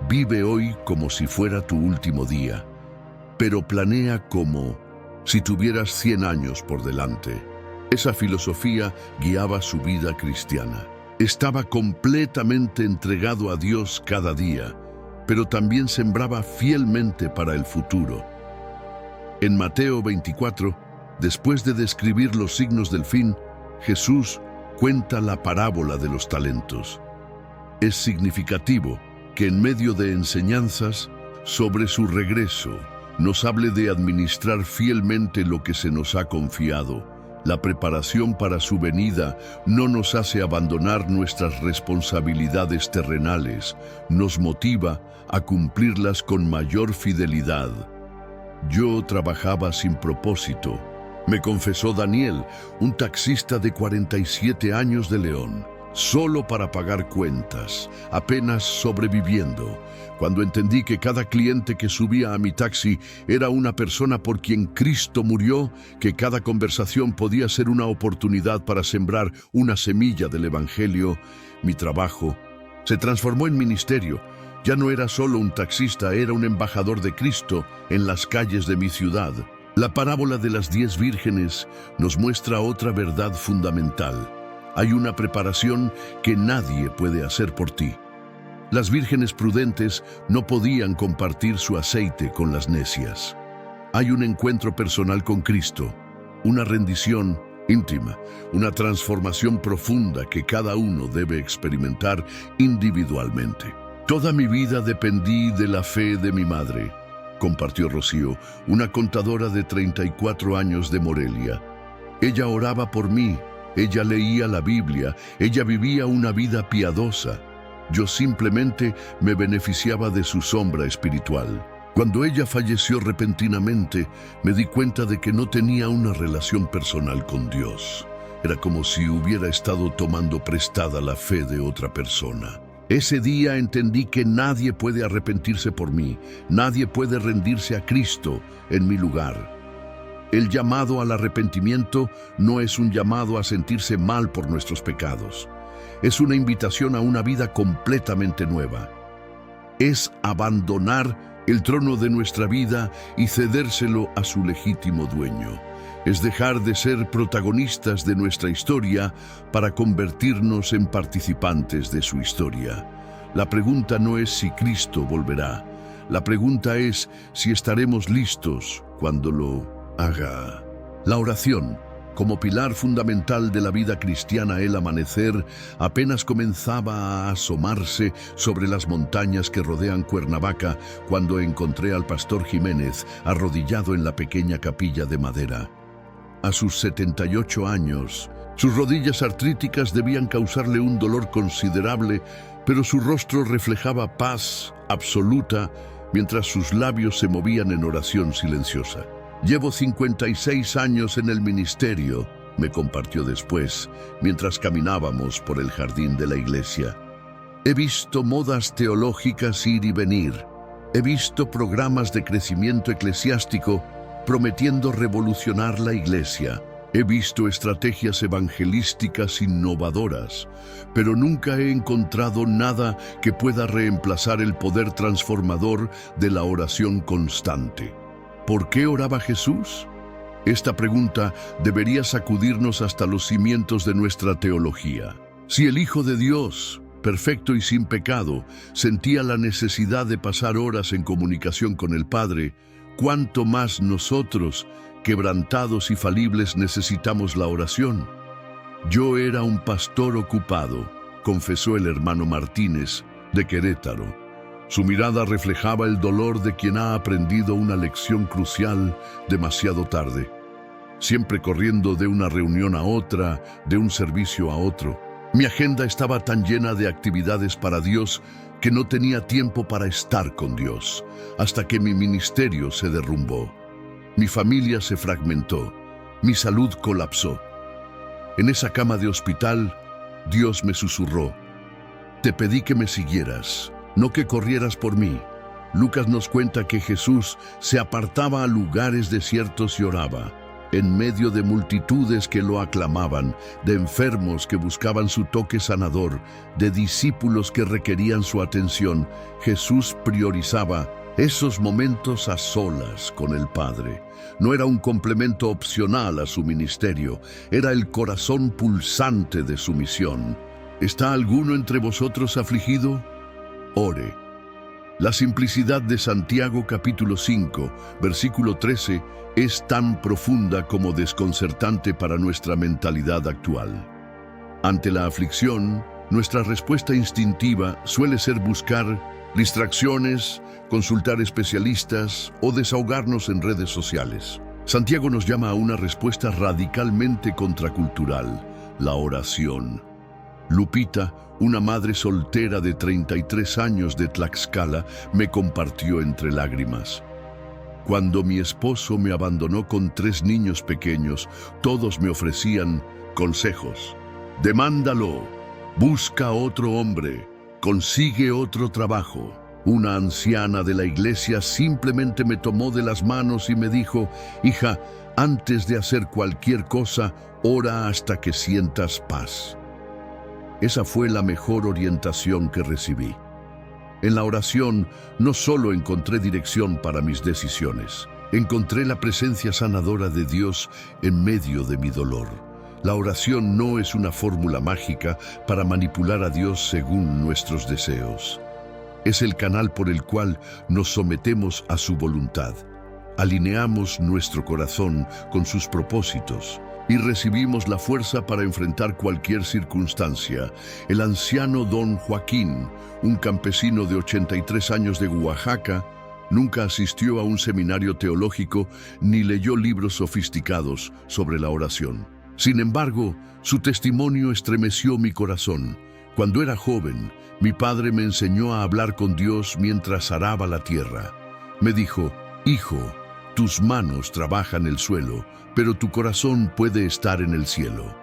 vive hoy como si fuera tu último día, pero planea como si tuvieras 100 años por delante. Esa filosofía guiaba su vida cristiana. Estaba completamente entregado a Dios cada día, pero también sembraba fielmente para el futuro. En Mateo 24, después de describir los signos del fin, Jesús cuenta la parábola de los talentos. Es significativo que en medio de enseñanzas sobre su regreso, nos hable de administrar fielmente lo que se nos ha confiado. La preparación para su venida no nos hace abandonar nuestras responsabilidades terrenales, nos motiva a cumplirlas con mayor fidelidad. Yo trabajaba sin propósito, me confesó Daniel, un taxista de 47 años de León, solo para pagar cuentas, apenas sobreviviendo, cuando entendí que cada cliente que subía a mi taxi era una persona por quien Cristo murió, que cada conversación podía ser una oportunidad para sembrar una semilla del Evangelio. Mi trabajo se transformó en ministerio. Ya no era solo un taxista, era un embajador de Cristo en las calles de mi ciudad. La parábola de las 10 vírgenes nos muestra otra verdad fundamental. Hay una preparación que nadie puede hacer por ti. Las vírgenes prudentes no podían compartir su aceite con las necias. Hay un encuentro personal con Cristo, una rendición íntima, una transformación profunda que cada uno debe experimentar individualmente. Toda mi vida dependí de la fe de mi madre, compartió Rocío, una contadora de 34 años de Morelia. Ella oraba por mí, ella leía la Biblia, ella vivía una vida piadosa. Yo simplemente me beneficiaba de su sombra espiritual. Cuando ella falleció repentinamente, me di cuenta de que no tenía una relación personal con Dios. Era como si hubiera estado tomando prestada la fe de otra persona. Ese día entendí que nadie puede arrepentirse por mí, nadie puede rendirse a Cristo en mi lugar. El llamado al arrepentimiento no es un llamado a sentirse mal por nuestros pecados. Es una invitación a una vida completamente nueva. Es abandonar el trono de nuestra vida y cedérselo a su legítimo dueño. Es dejar de ser protagonistas de nuestra historia para convertirnos en participantes de su historia. La pregunta no es si Cristo volverá. La pregunta es si estaremos listos cuando lo haga. La oración, como pilar fundamental de la vida cristiana, el amanecer apenas comenzaba a asomarse sobre las montañas que rodean Cuernavaca cuando encontré al pastor Jiménez arrodillado en la pequeña capilla de madera. A sus 78 años, sus rodillas artríticas debían causarle un dolor considerable, pero su rostro reflejaba paz absoluta mientras sus labios se movían en oración silenciosa. Llevo 56 años en el ministerio, me compartió después, mientras caminábamos por el jardín de la iglesia. He visto modas teológicas ir y venir. He visto programas de crecimiento eclesiástico prometiendo revolucionar la iglesia. He visto estrategias evangelísticas innovadoras, pero nunca he encontrado nada que pueda reemplazar el poder transformador de la oración constante. ¿Por qué oraba Jesús? Esta pregunta debería sacudirnos hasta los cimientos de nuestra teología. Si el Hijo de Dios, perfecto y sin pecado, sentía la necesidad de pasar horas en comunicación con el Padre, ¿cuánto más nosotros, quebrantados y falibles, necesitamos la oración? Yo era un pastor ocupado, confesó el hermano Martínez, de Querétaro. Su mirada reflejaba el dolor de quien ha aprendido una lección crucial demasiado tarde, siempre corriendo de una reunión a otra, de un servicio a otro. Mi agenda estaba tan llena de actividades para Dios que no tenía tiempo para estar con Dios, hasta que mi ministerio se derrumbó. Mi familia se fragmentó, mi salud colapsó. En esa cama de hospital, Dios me susurró: te pedí que me siguieras, no que corrieras por mí. Lucas nos cuenta que Jesús se apartaba a lugares desiertos y oraba, en medio de multitudes que lo aclamaban, de enfermos que buscaban su toque sanador, de discípulos que requerían su atención. Jesús priorizaba esos momentos a solas con el Padre. No era un complemento opcional a su ministerio, era el corazón pulsante de su misión. ¿Está alguno entre vosotros afligido? Ore. La simplicidad de Santiago capítulo 5, versículo 13, es tan profunda como desconcertante para nuestra mentalidad actual. Ante la aflicción, nuestra respuesta instintiva suele ser buscar distracciones, consultar especialistas o desahogarnos en redes sociales. Santiago nos llama a una respuesta radicalmente contracultural: la oración. Lupita, una madre soltera de 33 años de Tlaxcala, me compartió entre lágrimas: cuando mi esposo me abandonó con 3 niños pequeños, todos me ofrecían consejos. Demándalo, busca otro hombre, consigue otro trabajo. Una anciana de la iglesia simplemente me tomó de las manos y me dijo: hija, antes de hacer cualquier cosa, ora hasta que sientas paz. Esa fue la mejor orientación que recibí. En la oración no solo encontré dirección para mis decisiones, encontré la presencia sanadora de Dios en medio de mi dolor. La oración no es una fórmula mágica para manipular a Dios según nuestros deseos. Es el canal por el cual nos sometemos a su voluntad, alineamos nuestro corazón con sus propósitos y recibimos la fuerza para enfrentar cualquier circunstancia. El anciano don Joaquín, un campesino de 83 años de Oaxaca, nunca asistió a un seminario teológico ni leyó libros sofisticados sobre la oración. Sin embargo, su testimonio estremeció mi corazón. Cuando era joven, mi padre me enseñó a hablar con Dios mientras araba la tierra. Me dijo: hijo, tus manos trabajan el suelo, pero tu corazón puede estar en el cielo.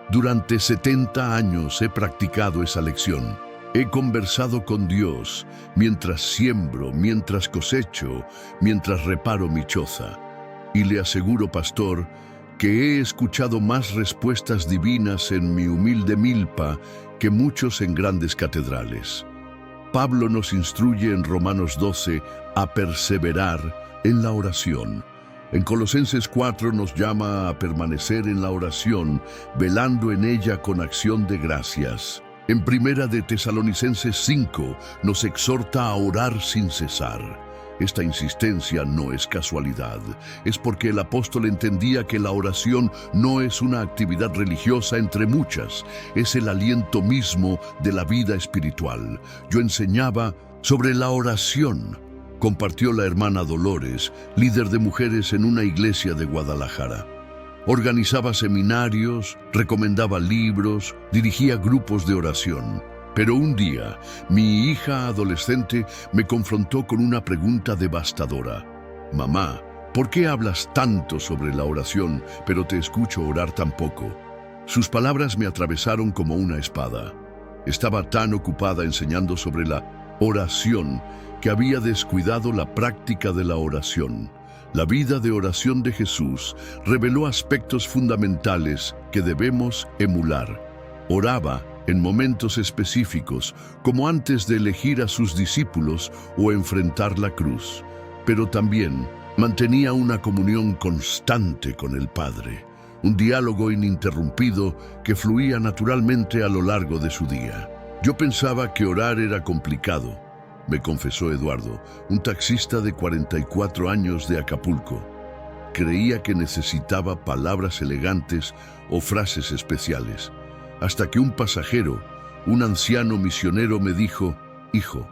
Durante 70 años he practicado esa lección. He conversado con Dios mientras siembro, mientras cosecho, mientras reparo mi choza. Y le aseguro, pastor, que he escuchado más respuestas divinas en mi humilde milpa que muchos en grandes catedrales. Pablo nos instruye en Romanos 12 a perseverar en la oración. En Colosenses 4 nos llama a permanecer en la oración, velando en ella con acción de gracias. En Primera de Tesalonicenses 5 nos exhorta a orar sin cesar. Esta insistencia no es casualidad, es porque el apóstol entendía que la oración no es una actividad religiosa entre muchas, es el aliento mismo de la vida espiritual. Yo enseñaba sobre la oración, compartió la hermana Dolores, líder de mujeres en una iglesia de Guadalajara. Organizaba seminarios, recomendaba libros, dirigía grupos de oración. Pero un día, mi hija adolescente me confrontó con una pregunta devastadora. Mamá, ¿por qué hablas tanto sobre la oración, pero te escucho orar tan poco? Sus palabras me atravesaron como una espada. Estaba tan ocupada enseñando sobre la oración, que había descuidado la práctica de la oración. La vida de oración de Jesús reveló aspectos fundamentales que debemos emular. Oraba en momentos específicos, como antes de elegir a sus discípulos o enfrentar la cruz, pero también mantenía una comunión constante con el Padre, un diálogo ininterrumpido que fluía naturalmente a lo largo de su día. Yo pensaba que orar era complicado, me confesó Eduardo, un taxista de 44 años de Acapulco. Creía que necesitaba palabras elegantes o frases especiales, hasta que un pasajero, un anciano misionero, me dijo: «Hijo,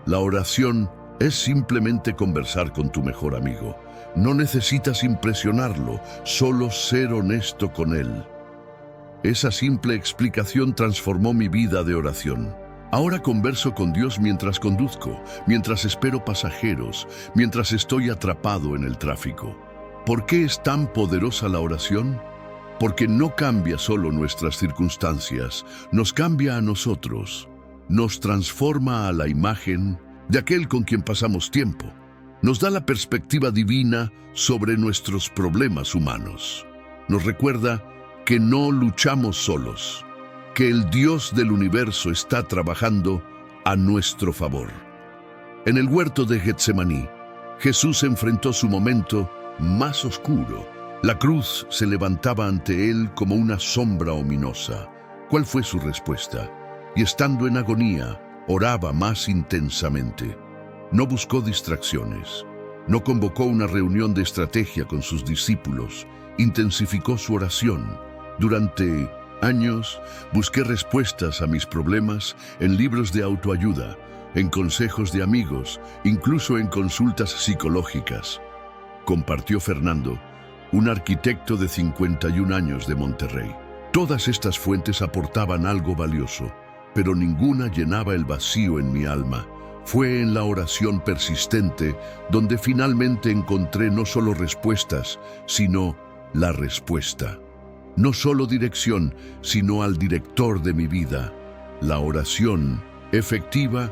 la oración es simplemente conversar con tu mejor amigo. No necesitas impresionarlo, solo ser honesto con él». Esa simple explicación transformó mi vida de oración. Ahora converso con Dios mientras conduzco, mientras espero pasajeros, mientras estoy atrapado en el tráfico. ¿Por qué es tan poderosa la oración? Porque no cambia solo nuestras circunstancias, nos cambia a nosotros, nos transforma a la imagen de aquel con quien pasamos tiempo, nos da la perspectiva divina sobre nuestros problemas humanos, nos recuerda que no luchamos solos, que el Dios del universo está trabajando a nuestro favor. En el huerto de Getsemaní, Jesús enfrentó su momento más oscuro. La cruz se levantaba ante él como una sombra ominosa. ¿Cuál fue su respuesta? Y estando en agonía, oraba más intensamente. No buscó distracciones. No convocó una reunión de estrategia con sus discípulos. Intensificó su oración. Durante años busqué respuestas a mis problemas en libros de autoayuda, en consejos de amigos, incluso en consultas psicológicas. Compartió Fernando, un arquitecto de 51 años de Monterrey. Todas estas fuentes aportaban algo valioso, pero ninguna llenaba el vacío en mi alma. Fue en la oración persistente donde finalmente encontré no solo respuestas, sino la respuesta. No solo dirección, sino al director de mi vida. La oración efectiva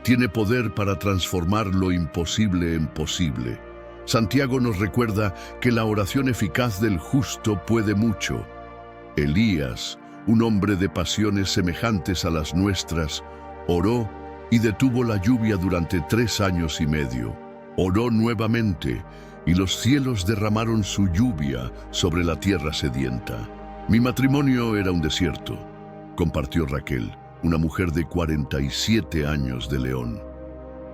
tiene poder para transformar lo imposible en posible. Santiago nos recuerda que la oración eficaz del justo puede mucho. Elías, un hombre de pasiones semejantes a las nuestras, oró y detuvo la lluvia durante 3 años y medio. Oró nuevamente y los cielos derramaron su lluvia sobre la tierra sedienta. Mi matrimonio era un desierto, compartió Raquel, una mujer de 47 años de León.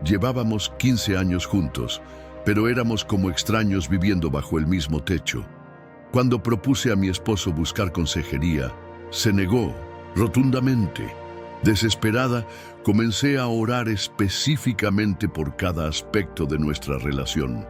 Llevábamos 15 años juntos, pero éramos como extraños viviendo bajo el mismo techo. Cuando propuse a mi esposo buscar consejería, se negó rotundamente. Desesperada, comencé a orar específicamente por cada aspecto de nuestra relación.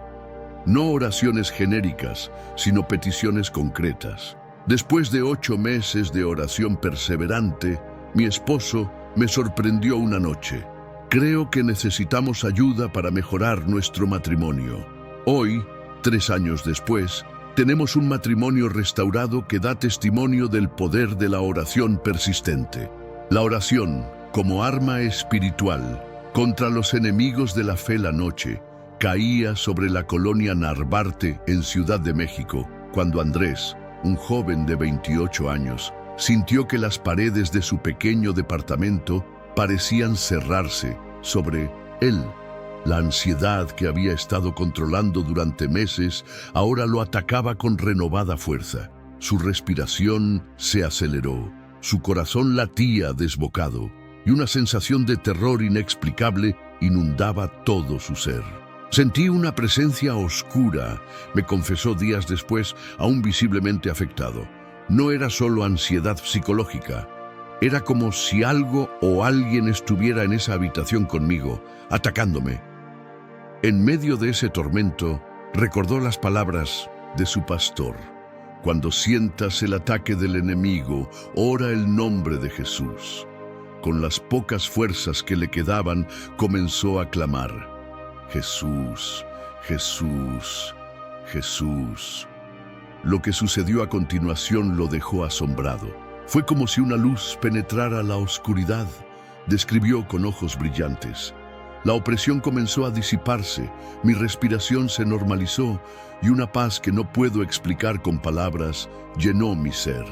No oraciones genéricas, sino peticiones concretas. Después de 8 meses de oración perseverante, mi esposo me sorprendió una noche. Creo que necesitamos ayuda para mejorar nuestro matrimonio. Hoy, 3 años después, tenemos un matrimonio restaurado que da testimonio del poder de la oración persistente. La oración, como arma espiritual, contra los enemigos de la fe. La noche caía sobre la colonia Narvarte en Ciudad de México, cuando Andrés, un joven de 28 años, sintió que las paredes de su pequeño departamento parecían cerrarse sobre él. La ansiedad que había estado controlando durante meses ahora lo atacaba con renovada fuerza. Su respiración se aceleró, su corazón latía desbocado y una sensación de terror inexplicable inundaba todo su ser. Sentí una presencia oscura, me confesó días después, aún visiblemente afectado. No era solo ansiedad psicológica. Era como si algo o alguien estuviera en esa habitación conmigo, atacándome. En medio de ese tormento, recordó las palabras de su pastor. Cuando sientas el ataque del enemigo, ora el nombre de Jesús. Con las pocas fuerzas que le quedaban, comenzó a clamar: Jesús, Jesús, Jesús. Lo que sucedió a continuación lo dejó asombrado. Fue como si una luz penetrara la oscuridad, describió con ojos brillantes. La opresión comenzó a disiparse, mi respiración se normalizó y una paz que no puedo explicar con palabras llenó mi ser.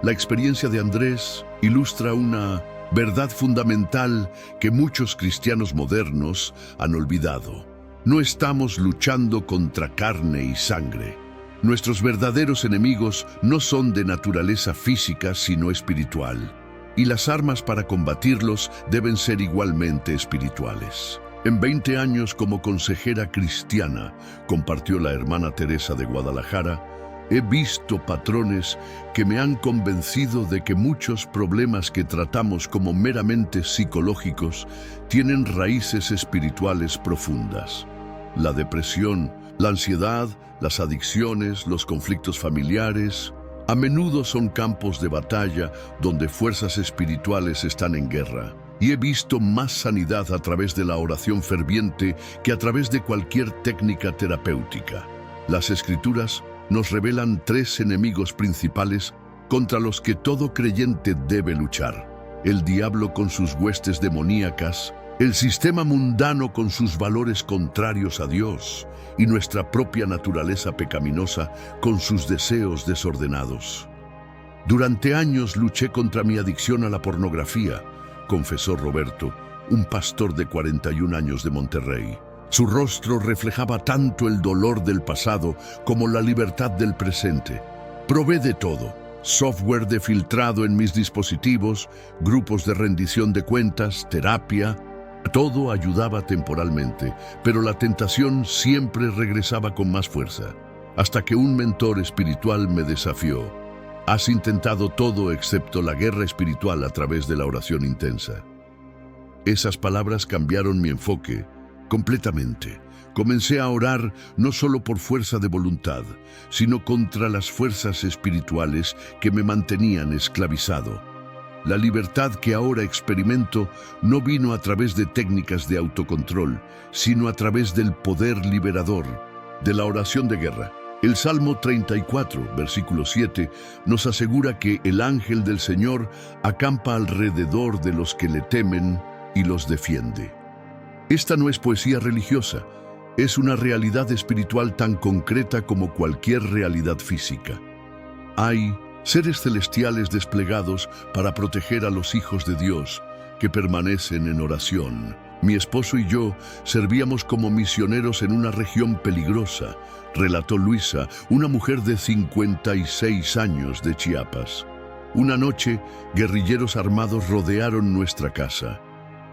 La experiencia de Andrés ilustra una verdad fundamental que muchos cristianos modernos han olvidado. No estamos luchando contra carne y sangre. Nuestros verdaderos enemigos no son de naturaleza física, sino espiritual. Y las armas para combatirlos deben ser igualmente espirituales. En 20 años como consejera cristiana, compartió la hermana Teresa de Guadalajara, he visto patrones que me han convencido de que muchos problemas que tratamos como meramente psicológicos tienen raíces espirituales profundas. La depresión, la ansiedad, las adicciones, los conflictos familiares, a menudo son campos de batalla donde fuerzas espirituales están en guerra. Y he visto más sanidad a través de la oración ferviente que a través de cualquier técnica terapéutica. Las Escrituras nos revelan 3 enemigos principales contra los que todo creyente debe luchar: el diablo con sus huestes demoníacas, el sistema mundano con sus valores contrarios a Dios y nuestra propia naturaleza pecaminosa con sus deseos desordenados. Durante años luché contra mi adicción a la pornografía, confesó Roberto, un pastor de 41 años de Monterrey. Su rostro reflejaba tanto el dolor del pasado como la libertad del presente. Probé de todo: software de filtrado en mis dispositivos, grupos de rendición de cuentas, terapia. Todo ayudaba temporalmente, pero la tentación siempre regresaba con más fuerza, hasta que un mentor espiritual me desafió. Has intentado todo excepto la guerra espiritual a través de la oración intensa. Esas palabras cambiaron mi enfoque completamente. Comencé a orar no solo por fuerza de voluntad, sino contra las fuerzas espirituales que me mantenían esclavizado. La libertad que ahora experimento no vino a través de técnicas de autocontrol, sino a través del poder liberador de la oración de guerra. El Salmo 34, versículo 7, nos asegura que el ángel del Señor acampa alrededor de los que le temen y los defiende. Esta no es poesía religiosa, es una realidad espiritual tan concreta como cualquier realidad física. Hay seres celestiales desplegados para proteger a los hijos de Dios que permanecen en oración. Mi esposo y yo servíamos como misioneros en una región peligrosa, relató Luisa, una mujer de 56 años de Chiapas. Una noche, guerrilleros armados rodearon nuestra casa.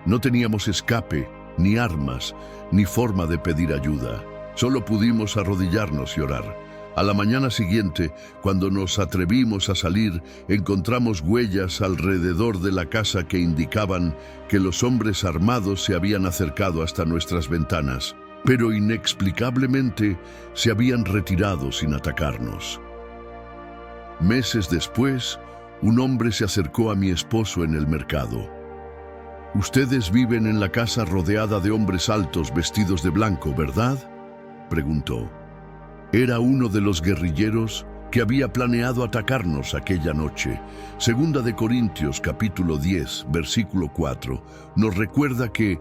No teníamos escape, ni armas, ni forma de pedir ayuda. Solo pudimos arrodillarnos y orar. A la mañana siguiente, cuando nos atrevimos a salir, encontramos huellas alrededor de la casa que indicaban que los hombres armados se habían acercado hasta nuestras ventanas, pero inexplicablemente se habían retirado sin atacarnos. Meses después, un hombre se acercó a mi esposo en el mercado. «Ustedes viven en la casa rodeada de hombres altos vestidos de blanco, ¿verdad?», preguntó. Era uno de los guerrilleros que había planeado atacarnos aquella noche. Segunda de Corintios, capítulo 10, versículo 4, nos recuerda que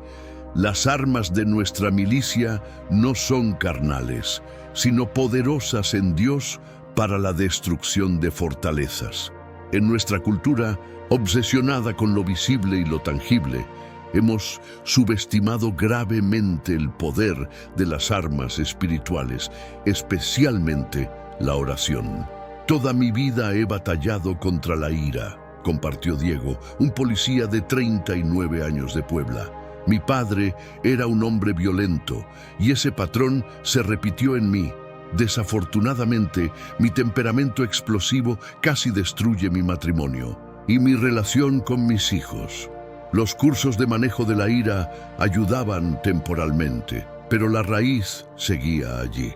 las armas de nuestra milicia no son carnales, sino poderosas en Dios para la destrucción de fortalezas. En nuestra cultura, obsesionada con lo visible y lo tangible, hemos subestimado gravemente el poder de las armas espirituales, especialmente la oración. Toda mi vida he batallado contra la ira, compartió Diego, un policía de 39 años de Puebla. Mi padre era un hombre violento y ese patrón se repitió en mí. Desafortunadamente, mi temperamento explosivo casi destruye mi matrimonio y mi relación con mis hijos. Los cursos de manejo de la ira ayudaban temporalmente, pero la raíz seguía allí.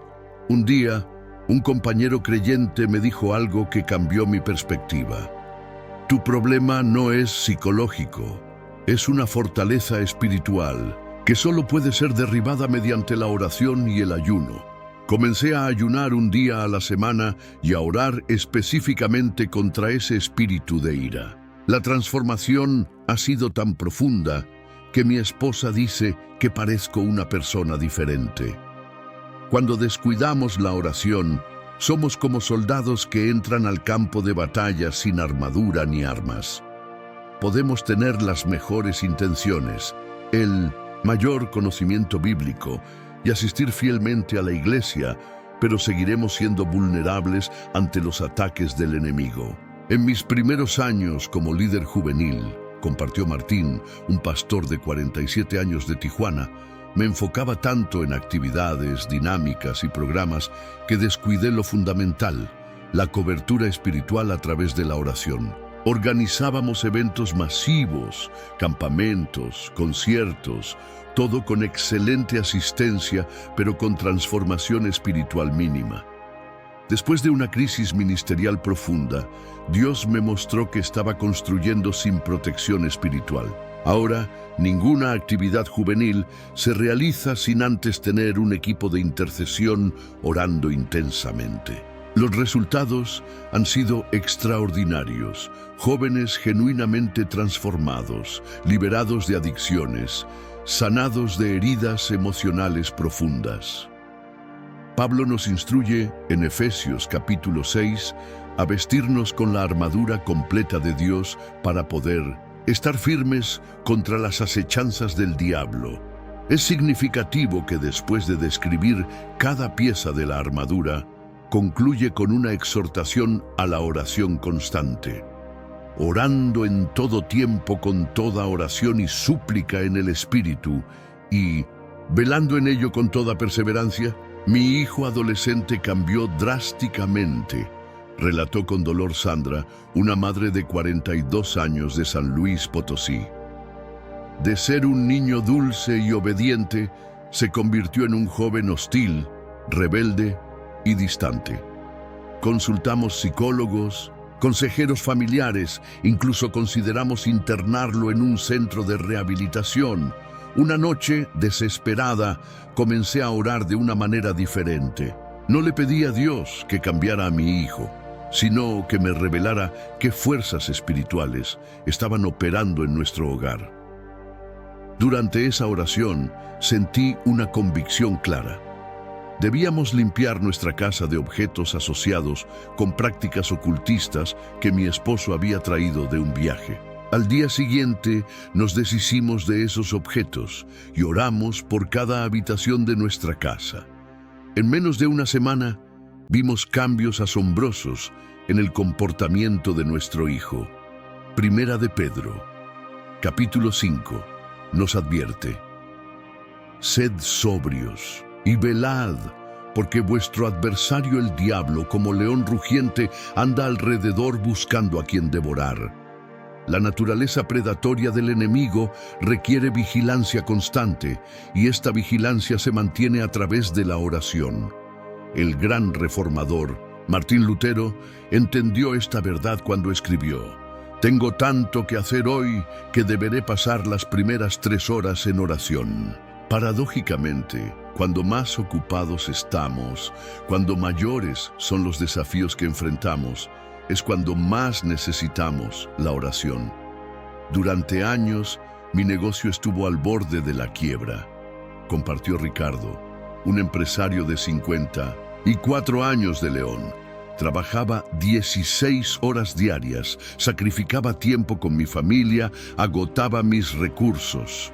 Un día, un compañero creyente me dijo algo que cambió mi perspectiva. Tu problema no es psicológico, es una fortaleza espiritual que solo puede ser derribada mediante la oración y el ayuno. Comencé a ayunar un día a la semana y a orar específicamente contra ese espíritu de ira. La transformación ha sido tan profunda que mi esposa dice que parezco una persona diferente. Cuando descuidamos la oración, somos como soldados que entran al campo de batalla sin armadura ni armas. Podemos tener las mejores intenciones, el mayor conocimiento bíblico y asistir fielmente a la iglesia, pero seguiremos siendo vulnerables ante los ataques del enemigo. En mis primeros años como líder juvenil, compartió Martín, un pastor de 47 años de Tijuana, me enfocaba tanto en actividades, dinámicas y programas que descuidé lo fundamental, la cobertura espiritual a través de la oración. Organizábamos eventos masivos, campamentos, conciertos, todo con excelente asistencia, pero con transformación espiritual mínima. Después de una crisis ministerial profunda, Dios me mostró que estaba construyendo sin protección espiritual. Ahora, ninguna actividad juvenil se realiza sin antes tener un equipo de intercesión orando intensamente. Los resultados han sido extraordinarios. Jóvenes genuinamente transformados, liberados de adicciones, sanados de heridas emocionales profundas. Pablo nos instruye en Efesios capítulo 6 a vestirnos con la armadura completa de Dios para poder estar firmes contra las acechanzas del diablo. Es significativo que después de describir cada pieza de la armadura, concluye con una exhortación a la oración constante. Orando en todo tiempo con toda oración y súplica en el Espíritu, y velando en ello con toda perseverancia. Mi hijo adolescente cambió drásticamente, relató con dolor Sandra, una madre de 42 años de San Luis Potosí. De ser un niño dulce y obediente, se convirtió en un joven hostil, rebelde y distante. Consultamos psicólogos, consejeros familiares, incluso consideramos internarlo en un centro de rehabilitación. Una noche, desesperada, comencé a orar de una manera diferente. No le pedí a Dios que cambiara a mi hijo, sino que me revelara qué fuerzas espirituales estaban operando en nuestro hogar. Durante esa oración, sentí una convicción clara. Debíamos limpiar nuestra casa de objetos asociados con prácticas ocultistas que mi esposo había traído de un viaje. Al día siguiente nos deshicimos de esos objetos y oramos por cada habitación de nuestra casa. En menos de una semana vimos cambios asombrosos en el comportamiento de nuestro hijo. Primera de Pedro, capítulo 5, nos advierte: sed sobrios y velad, porque vuestro adversario el diablo, como león rugiente, anda alrededor buscando a quien devorar. La naturaleza predatoria del enemigo requiere vigilancia constante, y esta vigilancia se mantiene a través de la oración. El gran reformador, Martín Lutero, entendió esta verdad cuando escribió: «Tengo tanto que hacer hoy que deberé pasar las primeras 3 horas en oración». Paradójicamente, cuando más ocupados estamos, cuando mayores son los desafíos que enfrentamos, es cuando más necesitamos la oración. Durante años, mi negocio estuvo al borde de la quiebra, compartió Ricardo, un empresario de 54 años de León. Trabajaba 16 horas diarias, sacrificaba tiempo con mi familia, agotaba mis recursos,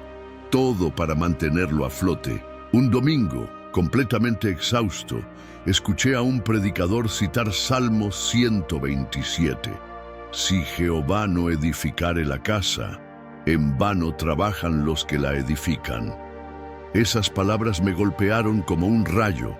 todo para mantenerlo a flote. Un domingo, completamente exhausto, escuché a un predicador citar Salmo 127. Si Jehová no edificare la casa, en vano trabajan los que la edifican. Esas palabras me golpearon como un rayo.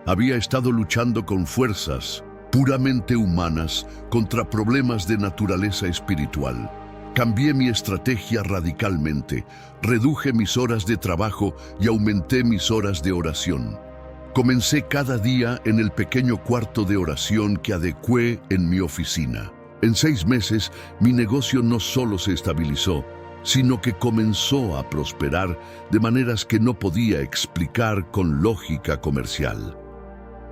Había estado luchando con fuerzas puramente humanas contra problemas de naturaleza espiritual. Cambié mi estrategia radicalmente, reduje mis horas de trabajo y aumenté mis horas de oración. Comencé cada día en el pequeño cuarto de oración que adecué en mi oficina. En 6 meses, mi negocio no solo se estabilizó, sino que comenzó a prosperar de maneras que no podía explicar con lógica comercial.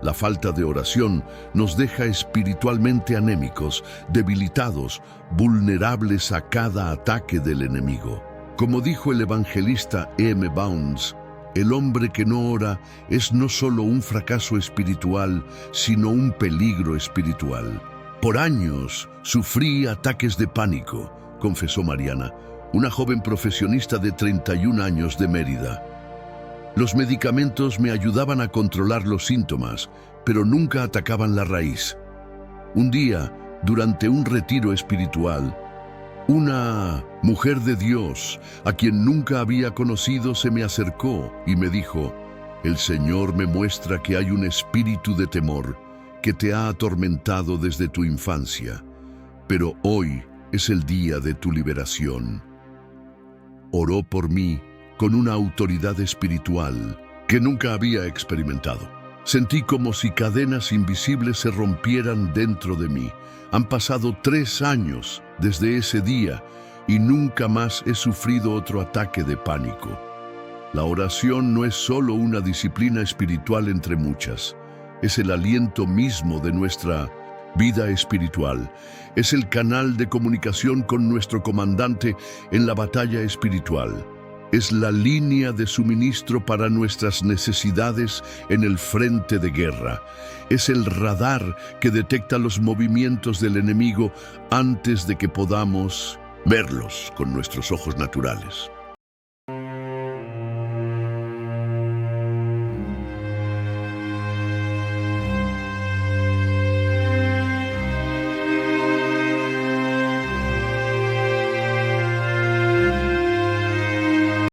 La falta de oración nos deja espiritualmente anémicos, debilitados, vulnerables a cada ataque del enemigo. Como dijo el evangelista M. Bounds, el hombre que no ora es no solo un fracaso espiritual, sino un peligro espiritual. Por años sufrí ataques de pánico, confesó Mariana, una joven profesionista de 31 años de Mérida. Los medicamentos me ayudaban a controlar los síntomas, pero nunca atacaban la raíz. Un día, durante un retiro espiritual, una mujer de Dios, a quien nunca había conocido, se me acercó y me dijo: «El Señor me muestra que hay un espíritu de temor que te ha atormentado desde tu infancia, pero hoy es el día de tu liberación». Oró por mí con una autoridad espiritual que nunca había experimentado. Sentí como si cadenas invisibles se rompieran dentro de mí. Han pasado 3 años desde ese día y nunca más he sufrido otro ataque de pánico. La oración no es solo una disciplina espiritual entre muchas, es el aliento mismo de nuestra vida espiritual. Es el canal de comunicación con nuestro comandante en la batalla espiritual. Es la línea de suministro para nuestras necesidades en el frente de guerra. Es el radar que detecta los movimientos del enemigo antes de que podamos verlos con nuestros ojos naturales.